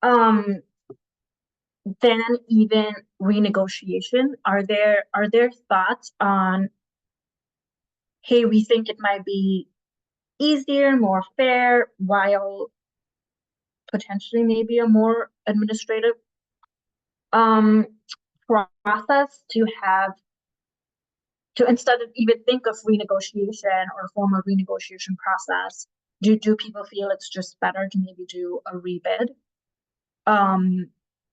than even renegotiation? Are there thoughts on, hey, we think it might be easier, more fair, while potentially maybe a more administrative process to have to, instead of even think of renegotiation or form a renegotiation process, do people feel it's just better to maybe do a rebid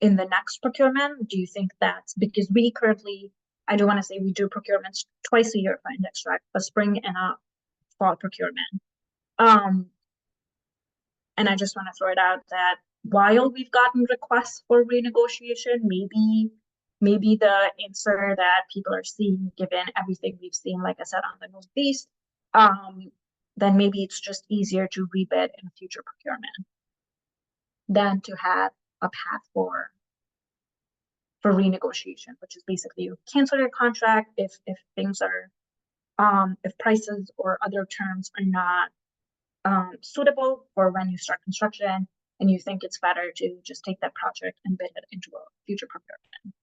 in the next procurement? Do you think that's because we currently, I do want to say we do procurements twice a year for index track, a spring and a fall procurement. And I just want to throw it out that while we've gotten requests for renegotiation, maybe the answer that people are seeing, given everything we've seen, like I said, on the Northeast, then maybe it's just easier to rebid in a future procurement than to have a path for renegotiation, which is basically you cancel your contract if things are if prices or other terms are not suitable for when you start construction, and you think it's better to just take that project and bid it into a future procurement.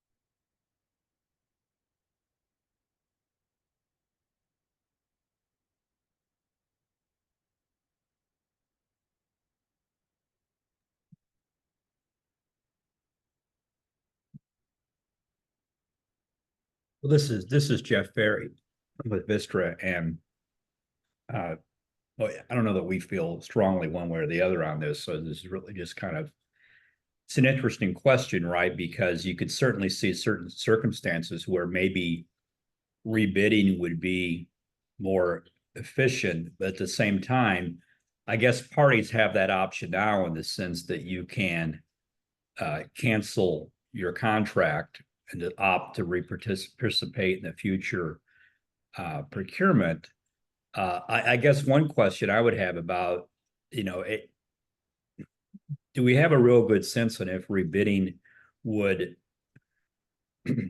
Well, this is Jeff Ferry with Vistra, and well, I don't know that we feel strongly one way or the other on this. So this is really just kind of, it's an interesting question, right? Because you could certainly see certain circumstances where maybe rebidding would be more efficient, but at the same time, I guess parties have that option now in the sense that you can cancel your contract and to opt to participate in the future procurement. I guess one question I would have about, do we have a real good sense on if rebidding would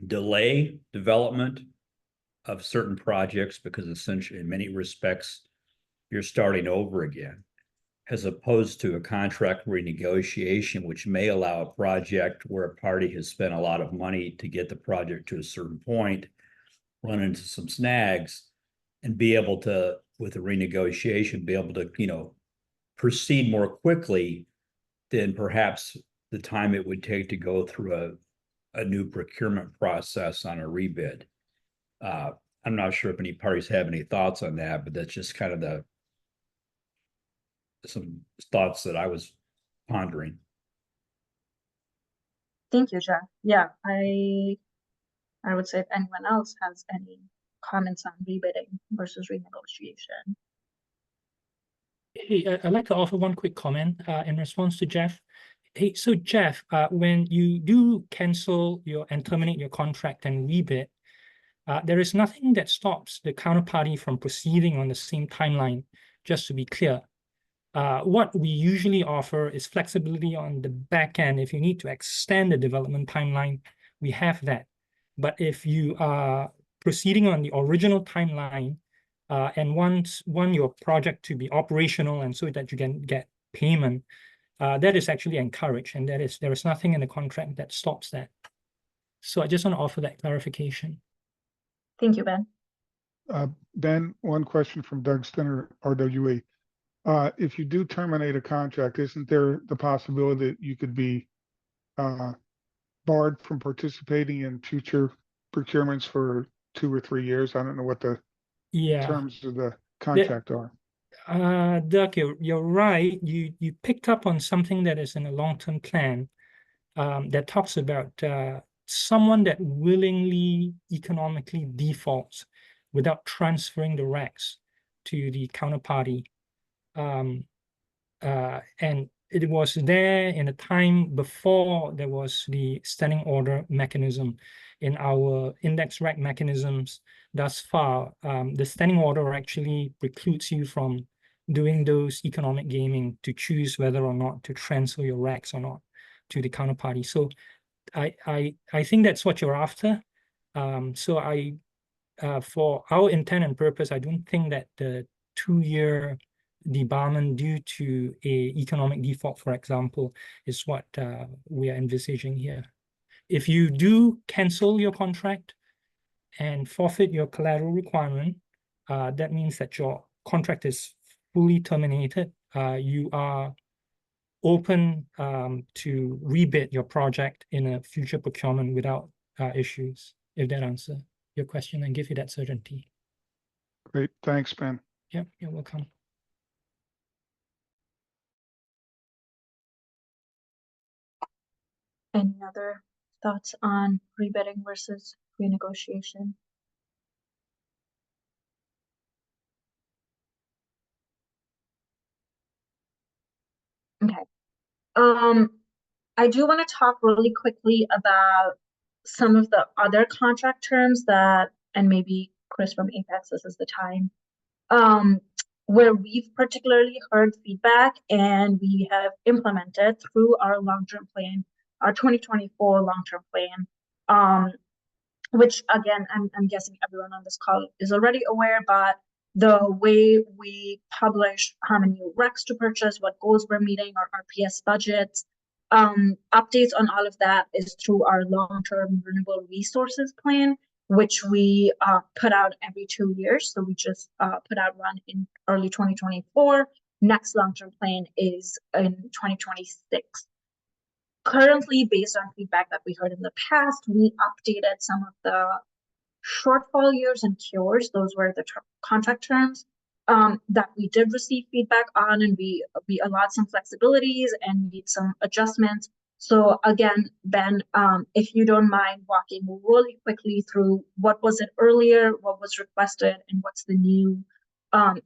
delay development of certain projects because essentially in many respects you're starting over again, as opposed to a contract renegotiation, which may allow a project where a party has spent a lot of money to get the project to a certain point, run into some snags, and be able to, with a renegotiation, be able to, proceed more quickly than perhaps the time it would take to go through a new procurement process on a rebid. I'm not sure if any parties have any thoughts on that, but that's just kind of some thoughts that I was pondering.
Thank you, Jeff. Yeah, I would say if anyone else has any comments on rebidding versus renegotiation.
Hey, I'd like to offer one quick comment in response to Jeff. Hey, so Jeff, when you do cancel and terminate your contract and rebid, there is nothing that stops the counterparty from proceeding on the same timeline, just to be clear. What we usually offer is flexibility on the back end. If you need to extend the development timeline, we have that. But if you are proceeding on the original timeline and want your project to be operational and so that you can get payment, that is actually encouraged, and there is nothing in the contract that stops that. So I just want to offer that clarification.
Thank you, Ben.
Ben, one question from Doug Stinner, RWE. If you do terminate a contract, isn't there the possibility that you could be barred from participating in future procurements for 2 or 3 years? I don't know what the terms of the contract are.
Doug, you're right. You picked up on something that is in a long-term plan that talks about someone that willingly economically defaults without transferring the RECs to the counterparty. And it was there in a time before there was the standing order mechanism. In our index REC mechanisms thus far, the standing order actually precludes you from doing those economic gaming to choose whether or not to transfer your RECs or not to the counterparty. So I think that's what you're after. So for our intent and purpose, I don't think that the 2-year debarment due to a economic default, for example, is what we are envisaging here. If you do cancel your contract and forfeit your collateral requirement, that means that your contract is fully terminated. You are open to rebid your project in a future procurement without issues, if that answers your question and give you that certainty.
Great, thanks, Ben.
Yep, you're welcome.
Any other thoughts on rebidding versus renegotiation? Okay. I do want to talk really quickly about some of the other contract terms that, and maybe Chris from Apex, this is the time, where we've particularly heard feedback and we have implemented through our long-term plan, our 2024 long-term plan, which again, I'm guessing everyone on this call is already aware, but the way we publish how many RECs to purchase, what goals we're meeting, our RPS budgets, updates on all of that is through our long-term renewable resources plan, which we put out every 2 years. So we just put out one in early 2024. Next long-term plan is in 2026. Currently, based on feedback that we heard in the past, we updated some of the shortfall years and cures. Those were the contract terms that we did receive feedback on, and we allowed some flexibilities and made some adjustments. So again, Ben, if you don't mind walking really quickly through what was it earlier, what was requested, and what's the new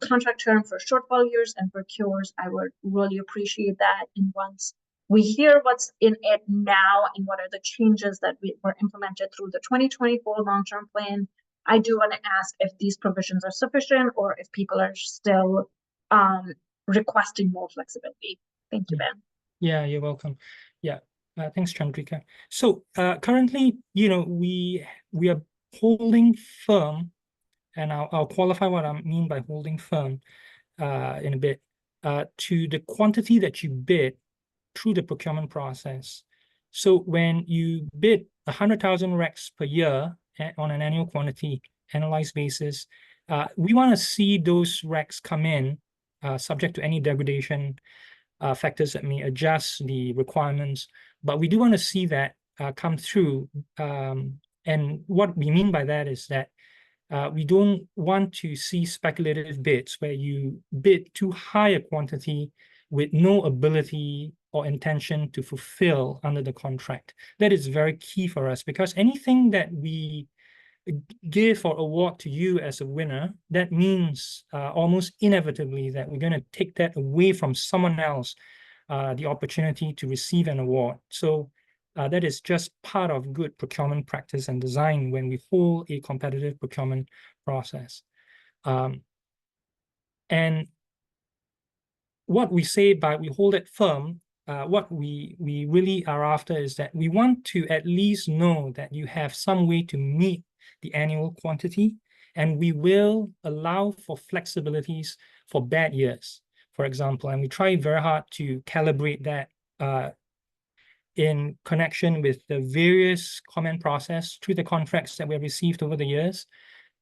contract term for shortfall years and for cures, I would really appreciate that. And once we hear what's in it now and what are the changes that were implemented through the 2024 long-term plan, I do want to ask if these provisions are sufficient or if people are still requesting more flexibility. Thank you, Ben.
Yeah, you're welcome. Yeah, thanks, Chandrika. So currently, we are holding firm, and I'll qualify what I mean by holding firm in a bit, to the quantity that you bid through the procurement process. So when you bid 100,000 RECs per year on an annual quantity analyzed basis, we want to see those RECs come in subject to any degradation factors that may adjust the requirements, but we do want to see that come through. And what we mean by that is that we don't want to see speculative bids where you bid too high a quantity with no ability or intention to fulfill under the contract. That is very key for us, because anything that we give or award to you as a winner, that means almost inevitably that we're going to take that away from someone else, the opportunity to receive an award. So that is just part of good procurement practice and design when we hold a competitive procurement process. And what we say by we hold it firm, what we really are after is that we want to at least know that you have some way to meet the annual quantity, and we will allow for flexibilities for bad years, for example, and we try very hard to calibrate that in connection with the various comment process through the contracts that we have received over the years.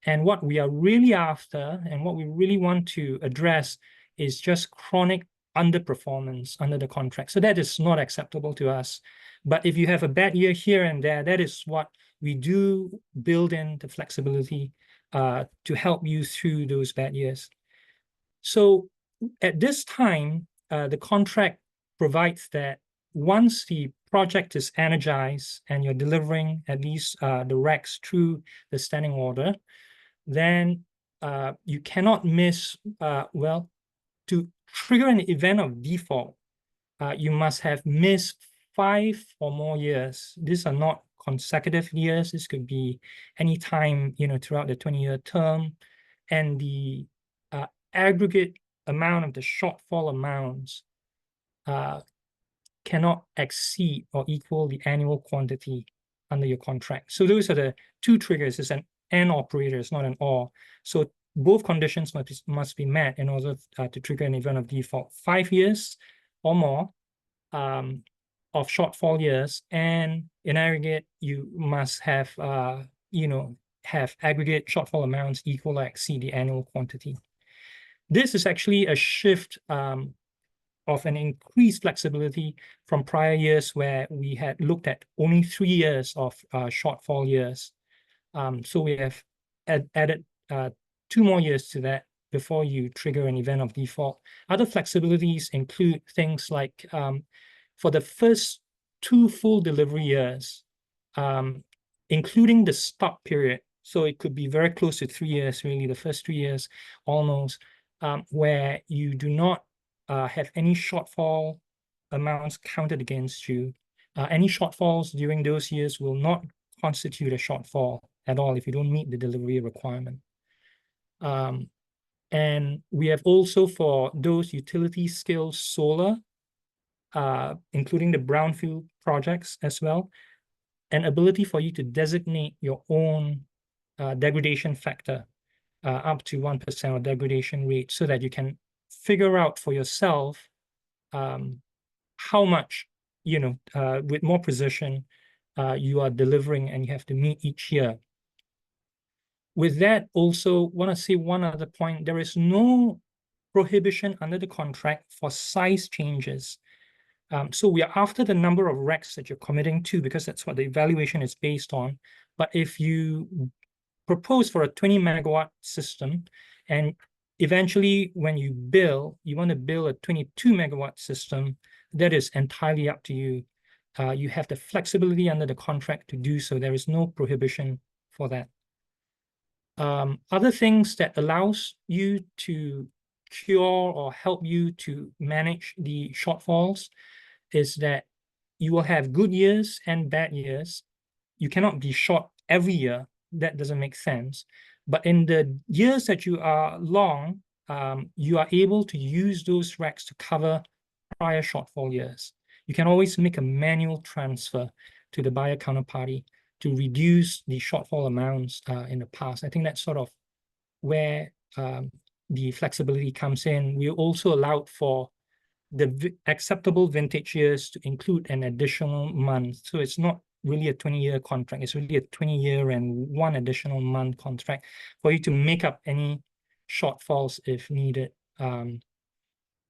And what we are really after and what we really want to address is just chronic underperformance under the contract. So that is not acceptable to us. But if you have a bad year here and there, that is what we do build in the flexibility to help you through those bad years. So at this time, the contract provides that once the project is energized and you're delivering at least the RECs through the standing order, then you cannot miss, well, to trigger an event of default, you must have missed 5 or more years. These are not consecutive years. This could be any time, throughout the 20-year term. And the aggregate amount of the shortfall amounts cannot exceed or equal the annual quantity under your contract. So those are the two triggers. It's an and operator, it's not an or. So both conditions must be met in order to trigger an event of default. 5 years or more of shortfall years, and in aggregate, you must have have aggregate shortfall amounts equal or exceed the annual quantity. This is actually a shift of an increased flexibility from prior years where we had looked at only 3 years of shortfall years. So we have added 2 more years to that before you trigger an event of default. Other flexibilities include things like for the first 2 full delivery years, including the stop period. So it could be very close to 3 years, really, the first 3 years almost, where you do not have any shortfall amounts counted against you. Any shortfalls during those years will not constitute a shortfall at all if you don't meet the delivery requirement. And we have also, for those utility scale solar, including the brownfield projects as well, an ability for you to designate your own degradation factor up to 1% of degradation rate, so that you can figure out for yourself how much, with more precision, you are delivering and you have to meet each year. With that, also want to say one other point. There is no prohibition under the contract for size changes. So we are after the number of RECs that you're committing to, because that's what the evaluation is based on. But if you propose for a 20 megawatt system, and eventually when you bill, you want to bill a 22 megawatt system, that is entirely up to you. You have the flexibility under the contract to do so. There is no prohibition for that. Other things that allows you to cure or help you to manage the shortfalls is that you will have good years and bad years. You cannot be short every year. That doesn't make sense. But in the years that you are long, you are able to use those RECs to cover prior shortfall years. you can always make a manual transfer to the buyer counterparty to reduce the shortfall amounts in the past. I think that's sort of where the flexibility comes in. We also allowed for the acceptable vintage years to include an additional month. So it's not really a 20-year contract. It's really a 20-year and one additional month contract for you to make up any shortfalls if needed,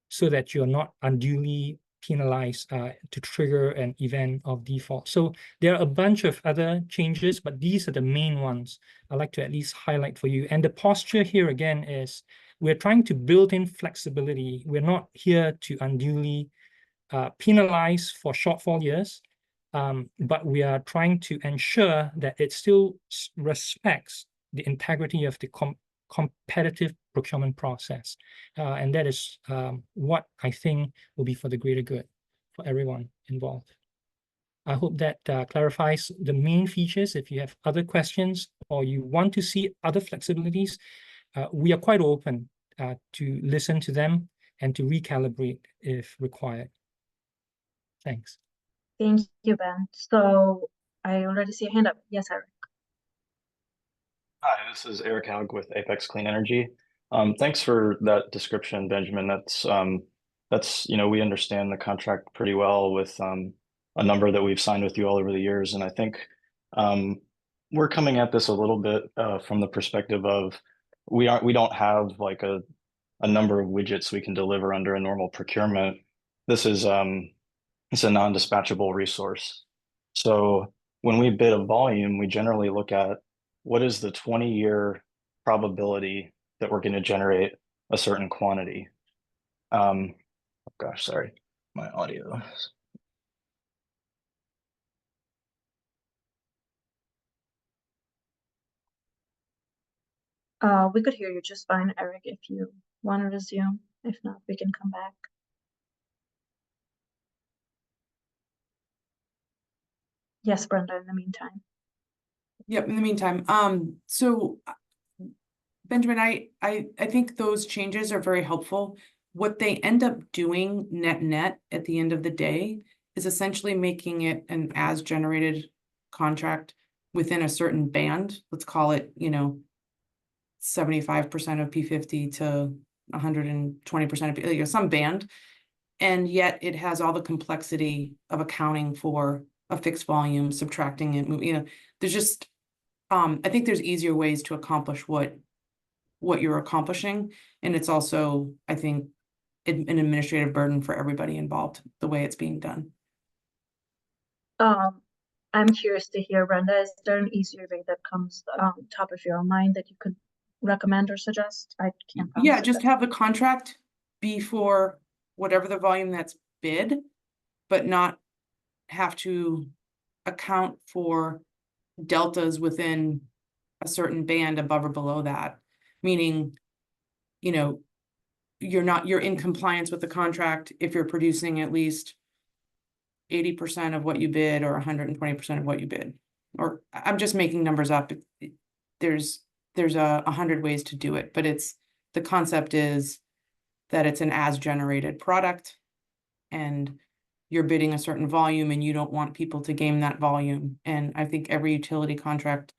so that you're not unduly penalized to trigger an event of default. So there are a bunch of other changes, but these are the main ones I'd like to at least highlight for you. And the posture here again is we're trying to build in flexibility. We're not here to unduly penalize for shortfall years, but we are trying to ensure that it still respects the integrity of the competitive procurement process. And that is what I think will be for the greater good for everyone involved. I hope that clarifies the main features. If you have other questions or you want to see other flexibilities, we are quite open to listen to them and to recalibrate if required. Thanks.
Thank you, Ben. So I already see a hand up. Yes, Eric.
Hi, this is Eric Haug with Apex Clean Energy. Thanks for that description, Benjamin. That's we understand the contract pretty well with a number that we've signed with you all over the years, and I think we're coming at this a little bit from the perspective of we don't have like a number of widgets we can deliver under a normal procurement. This is it's a non-dispatchable resource. So when we bid a volume, we generally look at what is the 20-year probability that we're going to generate a certain quantity. Oh gosh, sorry, my audio.
We could hear you just fine, Eric, if you want to resume. If not, we can come back. Yes, Brenda, in the meantime.
Yep, in the meantime, so Benjamin, I think those changes are very helpful. What they end up doing net at the end of the day is essentially making it an as generated contract within a certain band. Let's call it, 75% of P50 to 120% of some band. And yet it has all the complexity of accounting for a fixed volume, subtracting it, there's just, I think there's easier ways to accomplish what you're accomplishing. And it's also, I think, an administrative burden for everybody involved, the way it's being done.
I'm curious to hear, Brenda, is there an easier way that comes top of your mind that you could recommend or suggest? I can't.
Yeah, just have the contract be for whatever the volume that's bid, but not have to account for deltas within a certain band above or below that. Meaning, you're in compliance with the contract if you're producing at least 80% of what you bid or 120% of what you bid. Or I'm just making numbers up. There's 100 ways to do it, but the concept is that it's an as generated product and you're bidding a certain volume and you don't want people to game that volume. And I think every utility contract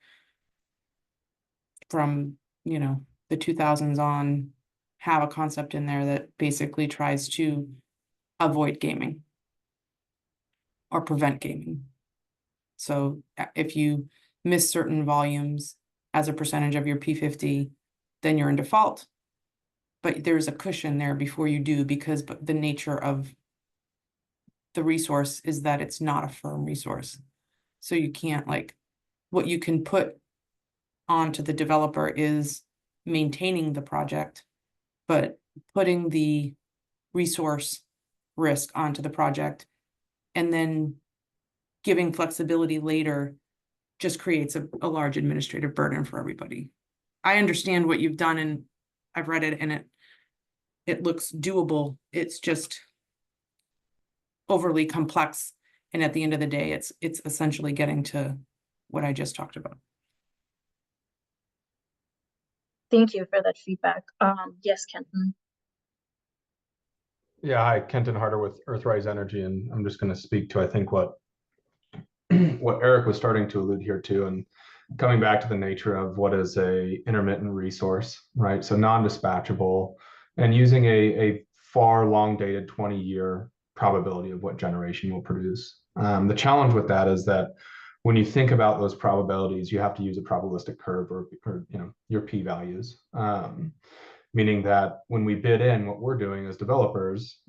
from, the 2000s on have a concept in there that basically tries to avoid gaming or prevent gaming. So if you miss certain volumes as a percentage of your P50, then you're in default. But there's a cushion there before you do, because the nature of the resource is that it's not a firm resource. So you can't, what you can put onto the developer is maintaining the project, but putting the resource risk onto the project and then giving flexibility later just creates a large administrative burden for everybody. I understand what you've done and I've read it and it looks doable. It's just overly complex. And at the end of the day, it's essentially getting to what I just talked about.
Thank you for that feedback. Yes, Kenton.
Yeah, hi, Kenton Harder with Earthrise Energy, and I'm just going to speak to, I think, what Eric was starting to allude here to, and coming back to the nature of what is a intermittent resource, right? So non-dispatchable, and using a far long dated 20-year probability of what generation will produce. The challenge with that is that when you think about those probabilities, you have to use a probabilistic curve or your p-values. Meaning that when we bid in, what we're doing as developers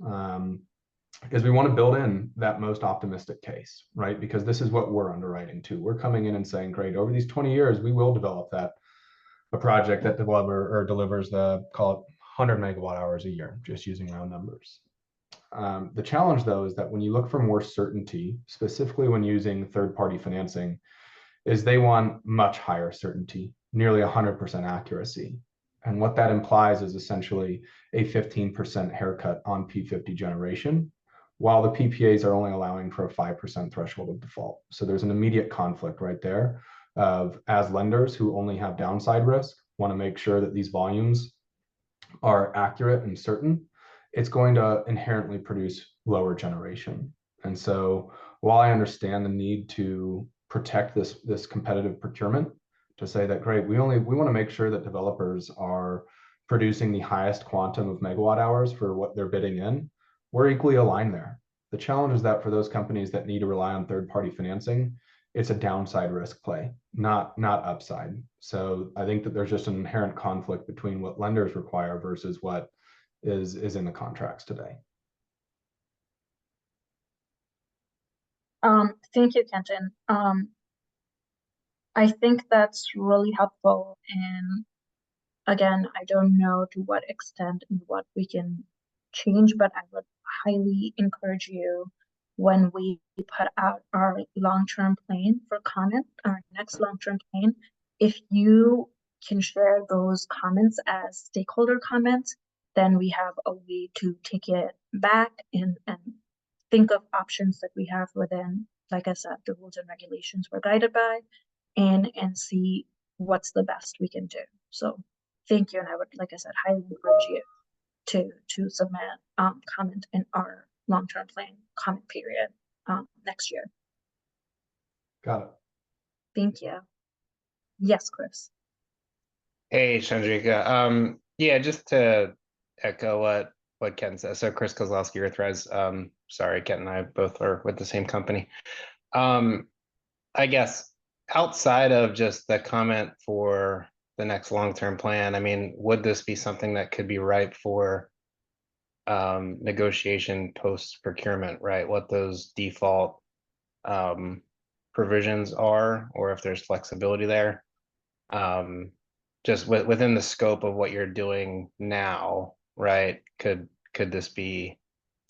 is we want to build in that most optimistic case, right? Because this is what we're underwriting to. We're coming in and saying, great, over these 20 years, we will develop a project that delivers the, call it 100 megawatt hours a year, just using round numbers. The challenge, though, is that when you look for more certainty, specifically when using third-party financing, is they want much higher certainty, nearly 100% accuracy. And what that implies is essentially a 15% haircut on P50 generation, while the PPAs are only allowing for a 5% threshold of default. So there's an immediate conflict right there of, as lenders who only have downside risk, want to make sure that these volumes are accurate and certain, it's going to inherently produce lower generation. And so while I understand the need to protect this competitive procurement, to say that, great, we want to make sure that developers are producing the highest quantum of megawatt hours for what they're bidding in, we're equally aligned there. The challenge is that for those companies that need to rely on third-party financing, it's a downside risk play, not upside. So I think that there's just an inherent conflict between what lenders require versus what is in the contracts today.
Thank you, Kenton. I think that's really helpful. And again, I don't know to what extent and what we can change, but I would highly encourage you, when we put out our long-term plan for comment, our next long-term plan, if you can share those comments as stakeholder comments, then we have a way to take it back and think of options that we have within, like I said, the rules and regulations we're guided by, and see what's the best we can do. So thank you, and I would, like I said, highly encourage you to submit comment in our long-term plan comment period next year.
Got it.
Thank you. Yes, Chris.
Hey, Chandrika. Yeah, just to echo what Ken says. So Chris Kozlowski, Earthrise. Sorry, Ken and I both are with the same company. I guess outside of just the comment for the next long-term plan, I mean, would this be something that could be ripe for negotiation post-procurement, right? What those default provisions are, or if there's flexibility there. Just within the scope of what you're doing now, right? Could this be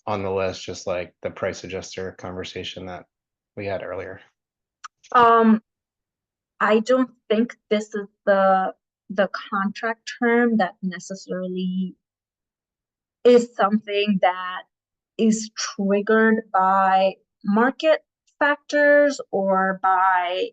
on the list, just like the price adjuster conversation that we had earlier?
I don't think this is the contract term that necessarily is something that is triggered by market factors or by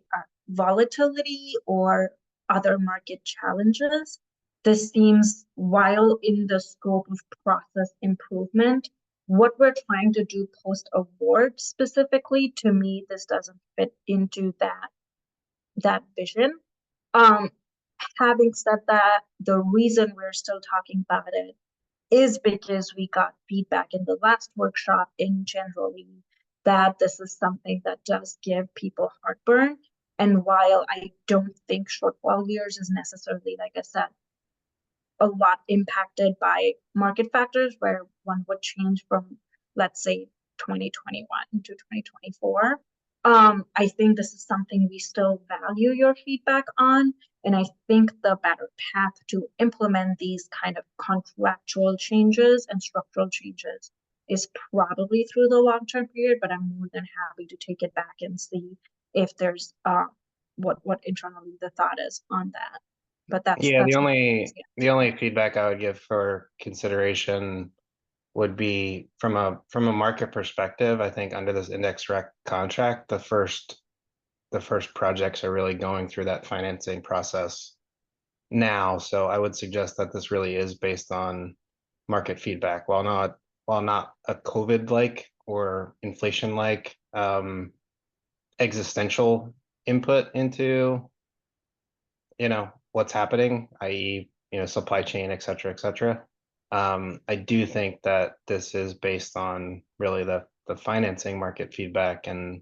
volatility or other market challenges. This seems, while in the scope of process improvement, what we're trying to do post-award specifically, to me, this doesn't fit into that vision. Having said that, the reason we're still talking about it is because we got feedback in the last workshop in generally that this is something that does give people heartburn. And while I don't think shortfall years is necessarily, like I said, a lot impacted by market factors where one would change from, let's say, 2021 to 2024, I think this is something we still value your feedback on. And I think the better path to implement these kind of contractual changes and structural changes is probably through the long-term period, but I'm more than happy to take it back and see if there's what internally the thought is on that. But that's
the only feedback I would give for consideration would be from a market perspective. I think under this index rec contract, the first projects are really going through that financing process now. So I would suggest that this really is based on market feedback. While while not a COVID-like or inflation-like existential input into, what's happening, i.e., supply chain, et cetera, et cetera. I do think that this is based on really the financing market feedback, and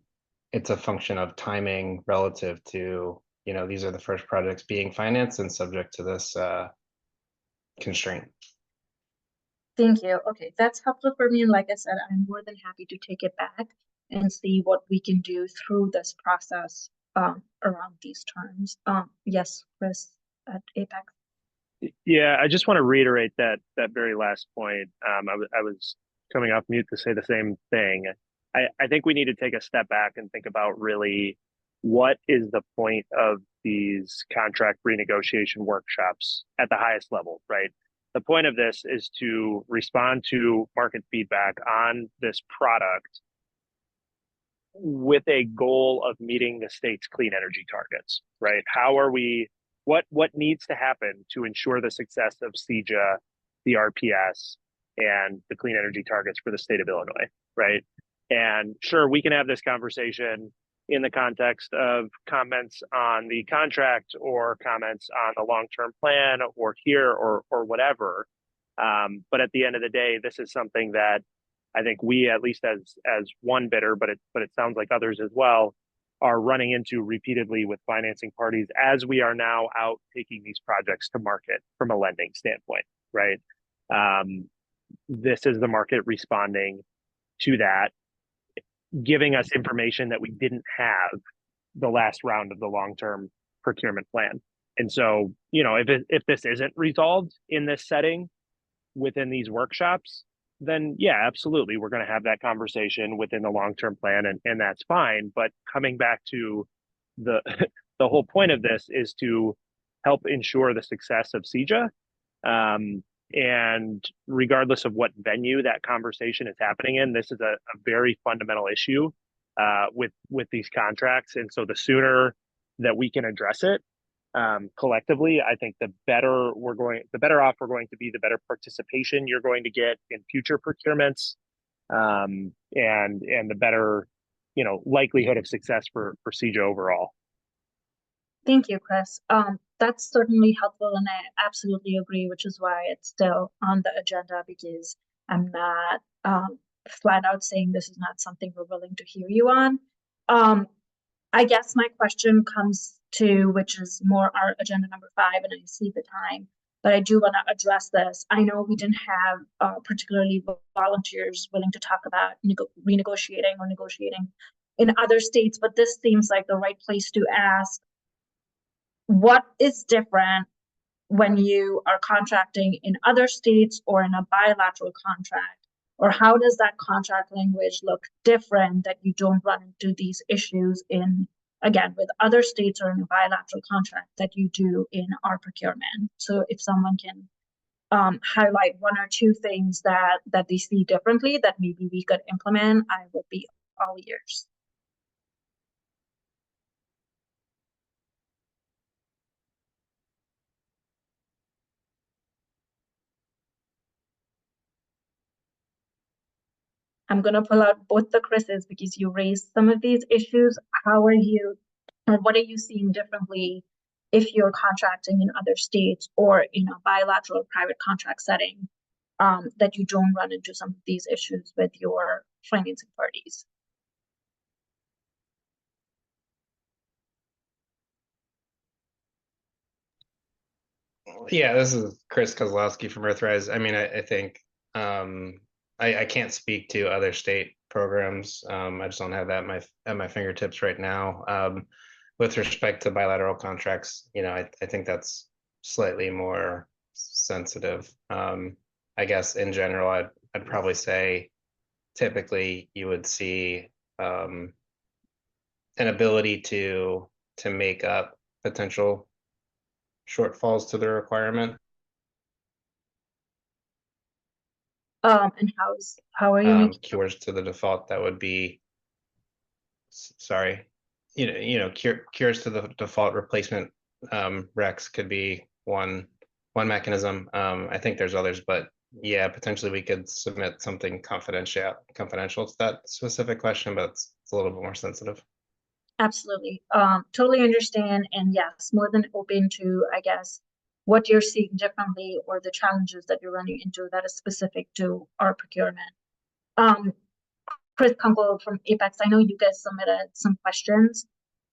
it's a function of timing relative to, these are the first projects being financed and subject to this constraint.
Thank you. Okay, that's helpful for me. And like I said, I'm more than happy to take it back and see what we can do through this process around these terms. Yes, Chris at Apex.
Yeah, I just want to reiterate that very last point. I was coming off mute to say the same thing. I think we need to take a step back and think about really what is the point of these contract renegotiation workshops at the highest level, right? The point of this is to respond to market feedback on this product with a goal of meeting the state's clean energy targets, right? What needs to happen to ensure the success of CEJA, the RPS, and the clean energy targets for the state of Illinois, right? And sure, we can have this conversation in the context of comments on the contract or comments on the long-term plan or here or whatever. But at the end of the day, this is something that I think we, at least as one bidder, but it sounds like others as well, are running into repeatedly with financing parties as we are now out taking these projects to market from a lending standpoint, right? This is the market responding to that, giving us information that we didn't have the last round of the long-term procurement plan. And so, if this isn't resolved in this setting within these workshops, then yeah, absolutely, we're going to have that conversation within the long-term plan, and that's fine. But coming back to the the whole point of this is to help ensure the success of CEJA. And regardless of what venue that conversation is happening in, this is a very fundamental issue with these contracts. And so the sooner that we can address it collectively, I think the better off we're going to be, the better participation you're going to get in future procurements, and the better, likelihood of success for CEJA overall.
Thank you, Chris. That's certainly helpful, and I absolutely agree, which is why it's still on the agenda, because I'm not flat out saying this is not something we're willing to hear you on. I guess my question comes to, which is more our agenda number 5, and I see the time, but I do want to address this. I know we didn't have particularly volunteers willing to talk about renegotiating or negotiating in other states, but this seems like the right place to ask, what is different when you are contracting in other states or in a bilateral contract? Or how does that contract language look different that you don't run into these issues in, again, with other states or in a bilateral contract that you do in our procurement? So if someone can highlight 1 or 2 things that they see differently that maybe we could implement, I would be all ears. I'm going to pull out both the Chris's because you raised some of these issues. How are you, or what are you seeing differently if you're contracting in other states or in a bilateral private contract setting, that you don't run into some of these issues with your financing parties?
Yeah, this is Chris Kozlowski from Earthrise. I mean, I think I can't speak to other state programs. I just don't have that at my fingertips right now. With respect to bilateral contracts, I think that's slightly more sensitive. I guess in general, I'd probably say typically you would see an ability to make up potential shortfalls to the requirement.
And how are you making
cures to the default? That would be, sorry, cures to the default replacement recs could be one mechanism. I think there's others, but yeah, potentially we could submit something confidential to that specific question, but it's a little bit more sensitive.
Absolutely. Totally understand. And yes, more than open to, I guess, what you're seeing differently or the challenges that you're running into that is specific to our procurement. Chris Kunkel from Apex, I know you guys submitted some questions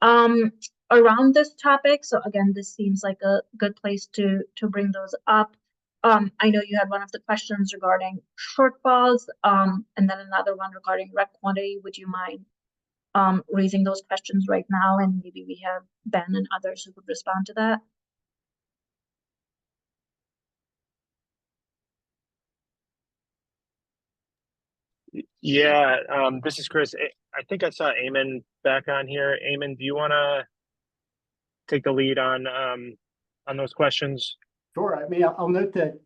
around this topic. So again, this seems like a good place to bring those up. I know you had one of the questions regarding shortfalls, and then another one regarding rec quantity. Would you mind raising those questions right now, and maybe we have Ben and others who could respond to that?
Yeah, this is Chris. I think I saw Eamon back on here. Eamon, do you want to take the lead on those questions?
Sure. I mean, I'll note that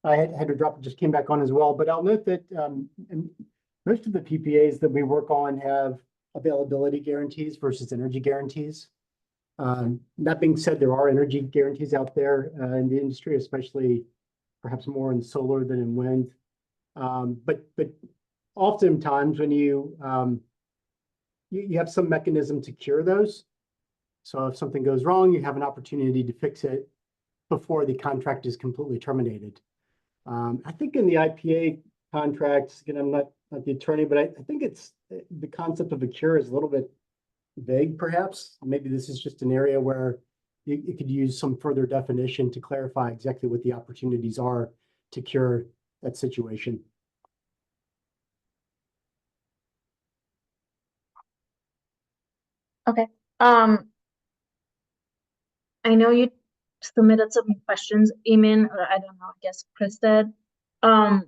I had to drop, just came back on as well, but I'll note that most of the PPAs that we work on have availability guarantees versus energy guarantees. That being said, there are energy guarantees out there in the industry, especially perhaps more in solar than in wind. But oftentimes when you have some mechanism to cure those. So if something goes wrong, you have an opportunity to fix it before the contract is completely terminated. I think in the IPA contracts, again, I'm not the attorney, but I think it's the concept of a cure is a little bit vague, perhaps. Maybe this is just an area where you could use some further definition to clarify exactly what the opportunities are to cure that situation.
Okay. I know you submitted some questions, Eamon, or I don't know, I guess Chris did. Can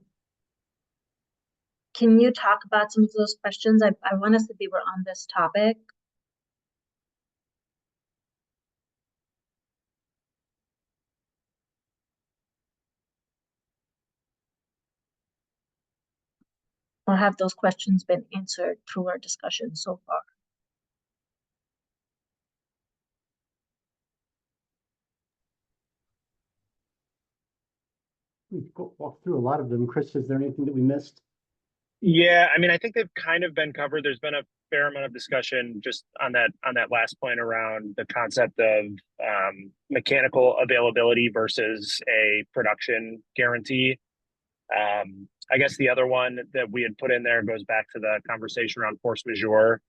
you talk about some of those questions? I want to say they were on this topic. Or have those questions been answered through our discussion so far?
We've walked through a lot of them. Chris, is there anything that we missed?
Yeah, I mean, I think they've kind of been covered. There's been a fair amount of discussion just on that last point around the concept of mechanical availability versus a production guarantee. I guess the other one that we had put in there goes back to the conversation around force majeure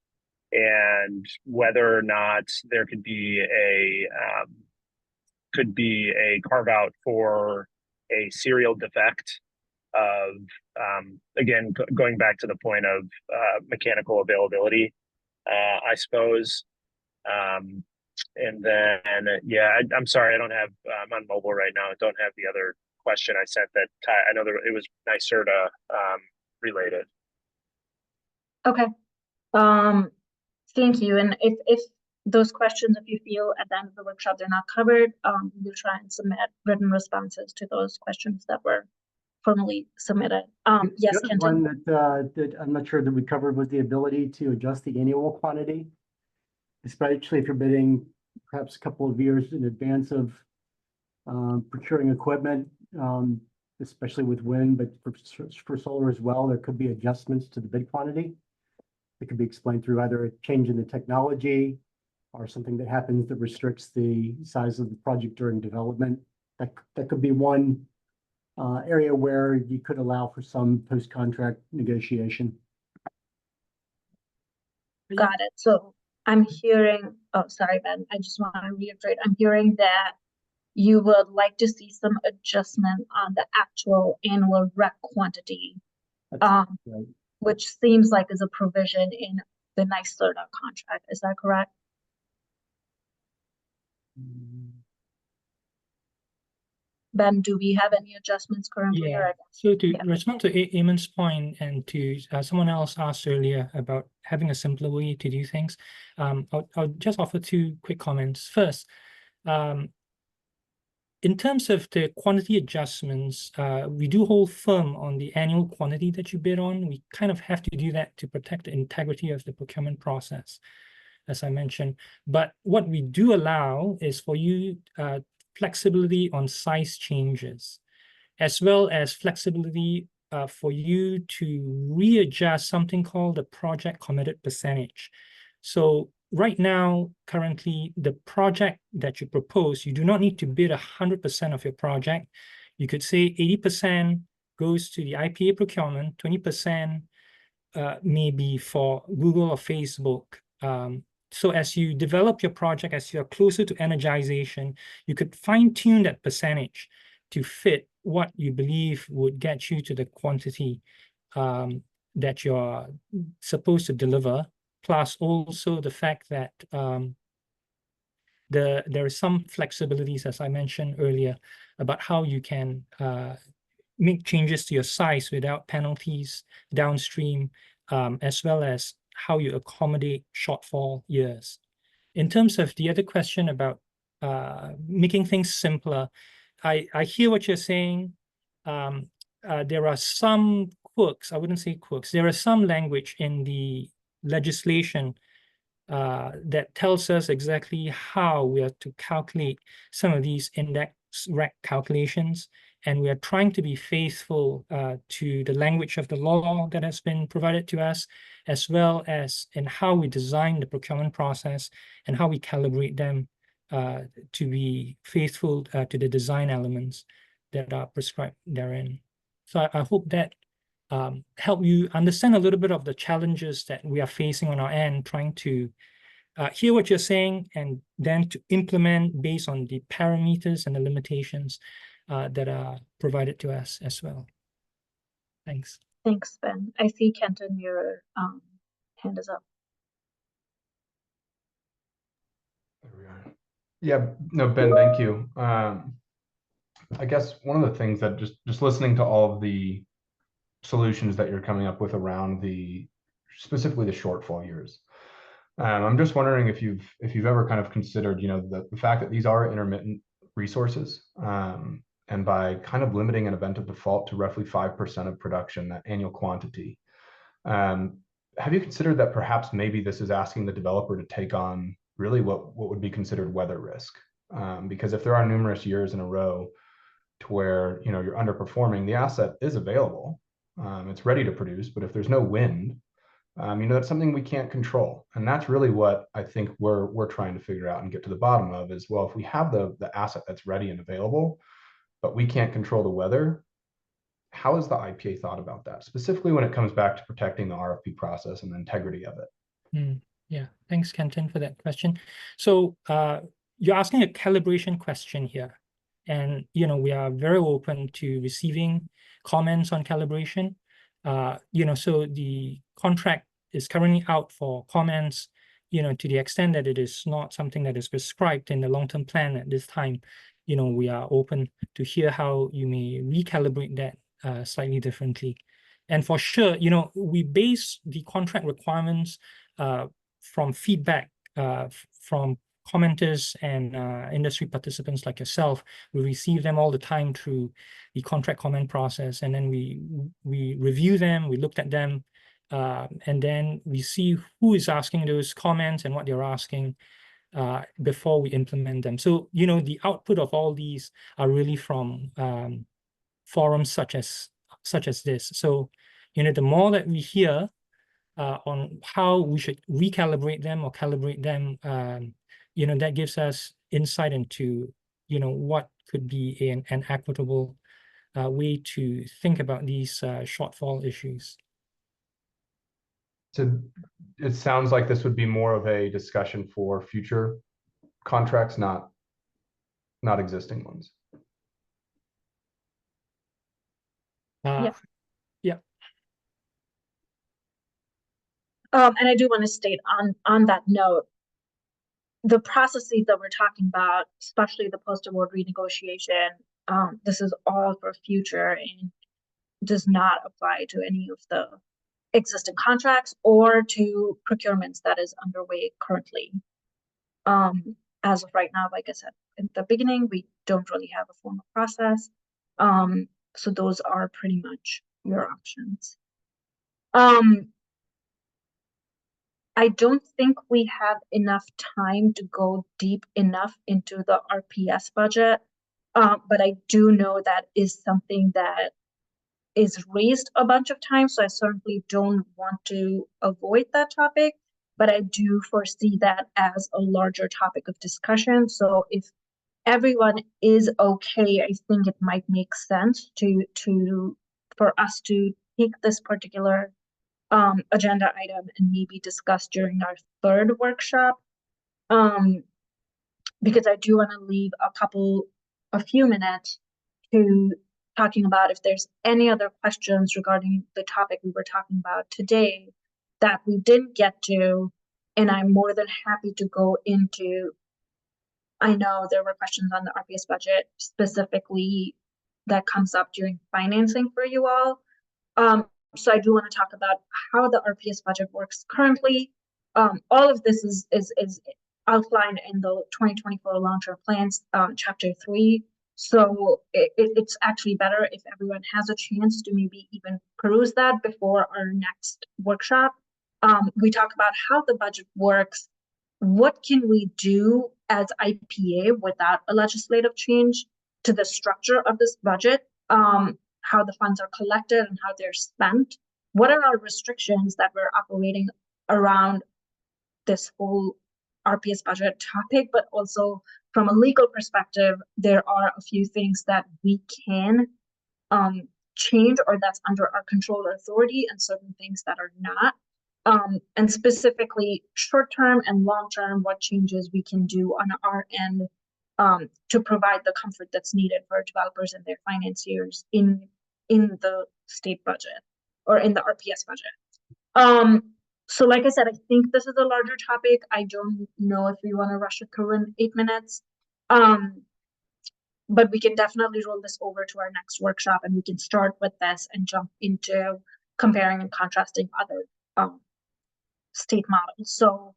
and whether or not there could be a carve out for a serial defect of again going back to the point of mechanical availability, I suppose. And then yeah, I'm sorry, I don't have I'm on mobile right now. I don't have the other question I sent that I know that it was NYSERDA related.
Okay. Thank you. And if those questions, if you feel at the end of the workshop they're not covered, we'll try and submit written responses to those questions that were formally submitted. Yes,
the
Kenton.
one that I'm not sure that we covered was the ability to adjust the annual quantity, especially if you're bidding perhaps a couple of years in advance of procuring equipment, especially with wind, but for solar as well, there could be adjustments to the bid quantity. It could be explained through either a change in the technology or something that happens that restricts the size of the project during development. That could be one area where you could allow for some post-contract negotiation.
Got it. So I'm hearing, oh, sorry, Ben, I just want to reiterate, I'm hearing that you would like to see some adjustment on the actual annual rec quantity,
Right.
which seems like is a provision in the NYSERDA contract. Is that correct? Ben, do we have any adjustments currently?
Yeah. So to respond to Eamon's point and to someone else asked earlier about having a simpler way to do things, I'll just offer two quick comments. First, in terms of the quantity adjustments, we do hold firm on the annual quantity that you bid on. We kind of have to do that to protect the integrity of the procurement process, as I mentioned. But what we do allow is for you flexibility on size changes. as well as flexibility for you to readjust something called the project committed percentage. So right now, currently, the project that you propose, you do not need to bid 100% of your project. You could say 80% goes to the IPA procurement, 20% maybe for Google or Facebook. So as you develop your project, as you're closer to energization, you could fine-tune that percentage to fit what you believe would get you to the quantity that you're supposed to deliver, plus also the fact that there is some flexibilities, as I mentioned earlier, about how you can make changes to your size without penalties downstream, as well as how you accommodate shortfall years. In terms of the other question about making things simpler, I hear what you're saying. There are some quirks, I wouldn't say quirks, there are some language in the legislation that tells us exactly how we are to calculate some of these index rec calculations. And we are trying to be faithful to the language of the law that has been provided to us, as well as in how we design the procurement process and how we calibrate them to be faithful to the design elements that are prescribed therein. So I hope that help you understand a little bit of the challenges that we are facing on our end, trying to hear what you're saying and then to implement based on the parameters and the limitations that are provided to us as well. Thanks.
Thanks, Ben. I see Kenton, your hand is up.
There we are. Yeah, no, Ben, thank you. I guess one of the things that just listening to all of the solutions that you're coming up with around specifically the shortfall years. I'm just wondering if you've ever kind of considered, the fact that these are intermittent resources, and by kind of limiting an event of default to roughly 5% of production, that annual quantity. Have you considered that perhaps maybe this is asking the developer to take on really what would be considered weather risk? Because if there are numerous years in a row to where you're underperforming, the asset is available, it's ready to produce, but if there's no wind, that's something we can't control. And that's really what I think we're trying to figure out and get to the bottom of is, well, if we have the asset that's ready and available, but we can't control the weather, how is the IPA thought about that, specifically when it comes back to protecting the RFP process and the integrity of it?
Yeah, thanks, Kenton, for that question. So you're asking a calibration question here. And, we are very open to receiving comments on calibration. So the contract is currently out for comments, to the extent that it is not something that is prescribed in the long-term plan at this time. We are open to hear how you may recalibrate that slightly differently. And for sure, we base the contract requirements from feedback from commenters and industry participants like yourself. We receive them all the time through the contract comment process, and then we review them, we looked at them, and then we see who is asking those comments and what they're asking before we implement them. So, the output of all these are really from forums such as this. So, the more that we hear on how we should recalibrate them or calibrate them, that gives us insight into, what could be an equitable way to think about these shortfall issues.
So it sounds like this would be more of a discussion for future contracts, not existing ones.
Yeah.
And I do want to state on that note, the processes that we're talking about, especially the post-award renegotiation, this is all for future and does not apply to any of the existing contracts or to procurements that is underway currently. As of right now, like I said in the beginning, we don't really have a formal process. So those are pretty much your options. I don't think we have enough time to go deep enough into the RPS budget But I do know that is something that is raised a bunch of times, so I certainly don't want to avoid that topic, but I do foresee that as a larger topic of discussion. So if everyone is okay, I think it might make sense for us to take this particular agenda item and maybe discuss during our third workshop. Because I do want to leave a few minutes to talking about if there's any other questions regarding the topic we were talking about today that we didn't get to, and I'm more than happy to go into. I know there were questions on the RPS budget specifically that comes up during financing for you all. So I do want to talk about how the RPS budget works currently. All of this is outlined in the 2024 long-term plans, chapter 3. So it's actually better if everyone has a chance to maybe even peruse that before our next workshop. We talk about how the budget works, what can we do as IPA without a legislative change to the structure of this budget, how the funds are collected and how they're spent. What are our restrictions that we're operating around this whole RPS budget topic, but also from a legal perspective, there are a few things that we can change or that's under our control or authority, and certain things that are not. And specifically short-term and long-term, what changes we can do on our end to provide the comfort that's needed for developers and their financiers in the state budget or in the RPS budget. So like I said, I think this is a larger topic. I don't know if we want to rush it through in 8 minutes. But we can definitely roll this over to our next workshop, and we can start with this and jump into comparing and contrasting other state models. So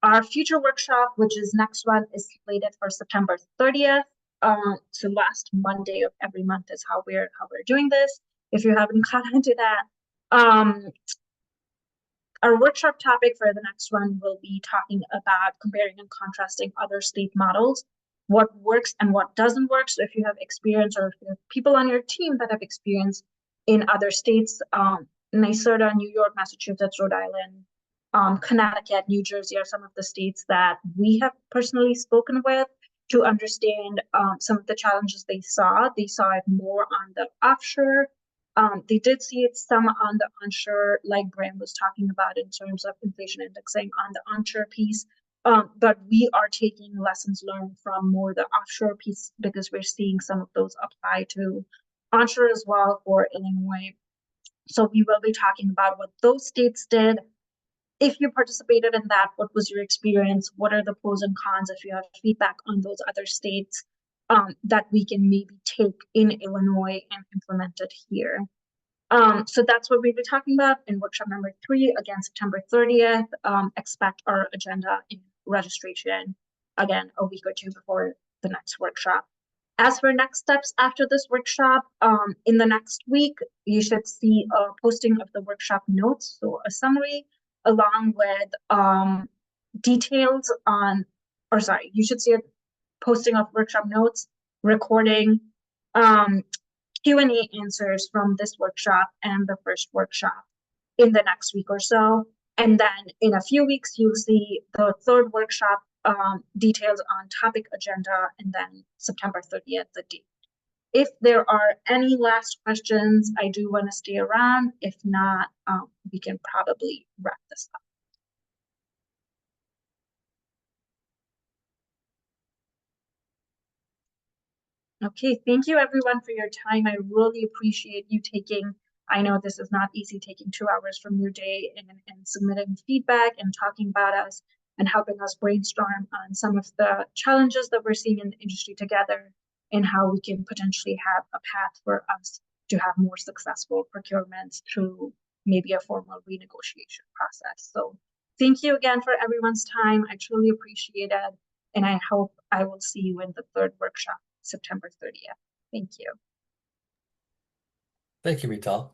our future workshop, which is next one, is slated for September 30th. So last Monday of every month is how we're doing this. If you haven't caught on to that, our workshop topic for the next one will be talking about comparing and contrasting other state models, what works and what doesn't work. So if you have experience or if you have people on your team that have experience in other states, NYSERDA, New York, Massachusetts, Rhode Island, Connecticut, New Jersey are some of the states that we have personally spoken with to understand some of the challenges they saw. They saw it more on the offshore. They did see it some on the onshore, like Graham was talking about in terms of inflation indexing on the onshore piece. But we are taking lessons learned from more the offshore piece because we're seeing some of those apply to onshore as well for Illinois. So we will be talking about what those states did. If you participated in that, what was your experience? What are the pros and cons? If you have feedback on those other states that we can maybe take in Illinois and implement it here. So that's what we'll be talking about in workshop number 3, again, September 30th. Expect our agenda in registration, again, a week or 2 before the next workshop. As for next steps after this workshop, in the next week, you should see a posting of the workshop notes, so a summary, along with details on, or sorry, you should see a posting of workshop notes, recording, Q&A answers from this workshop and the first workshop in the next week or so. And then in a few weeks, you'll see the third workshop details on topic agenda, and then September 30th, the date. If there are any last questions, I do want to stay around. If not, we can probably wrap this up. Okay, thank you everyone for your time. I really appreciate you taking, I know this is not easy, taking 2 hours from your day and submitting feedback and talking about us and helping us brainstorm on some of the challenges that we're seeing in the industry together and how we can potentially have a path for us to have more successful procurements through maybe a formal renegotiation process. So thank you again for everyone's time. I truly appreciate it. And I hope I will see you in the third workshop, September 30th. Thank you.
Thank you, Mital.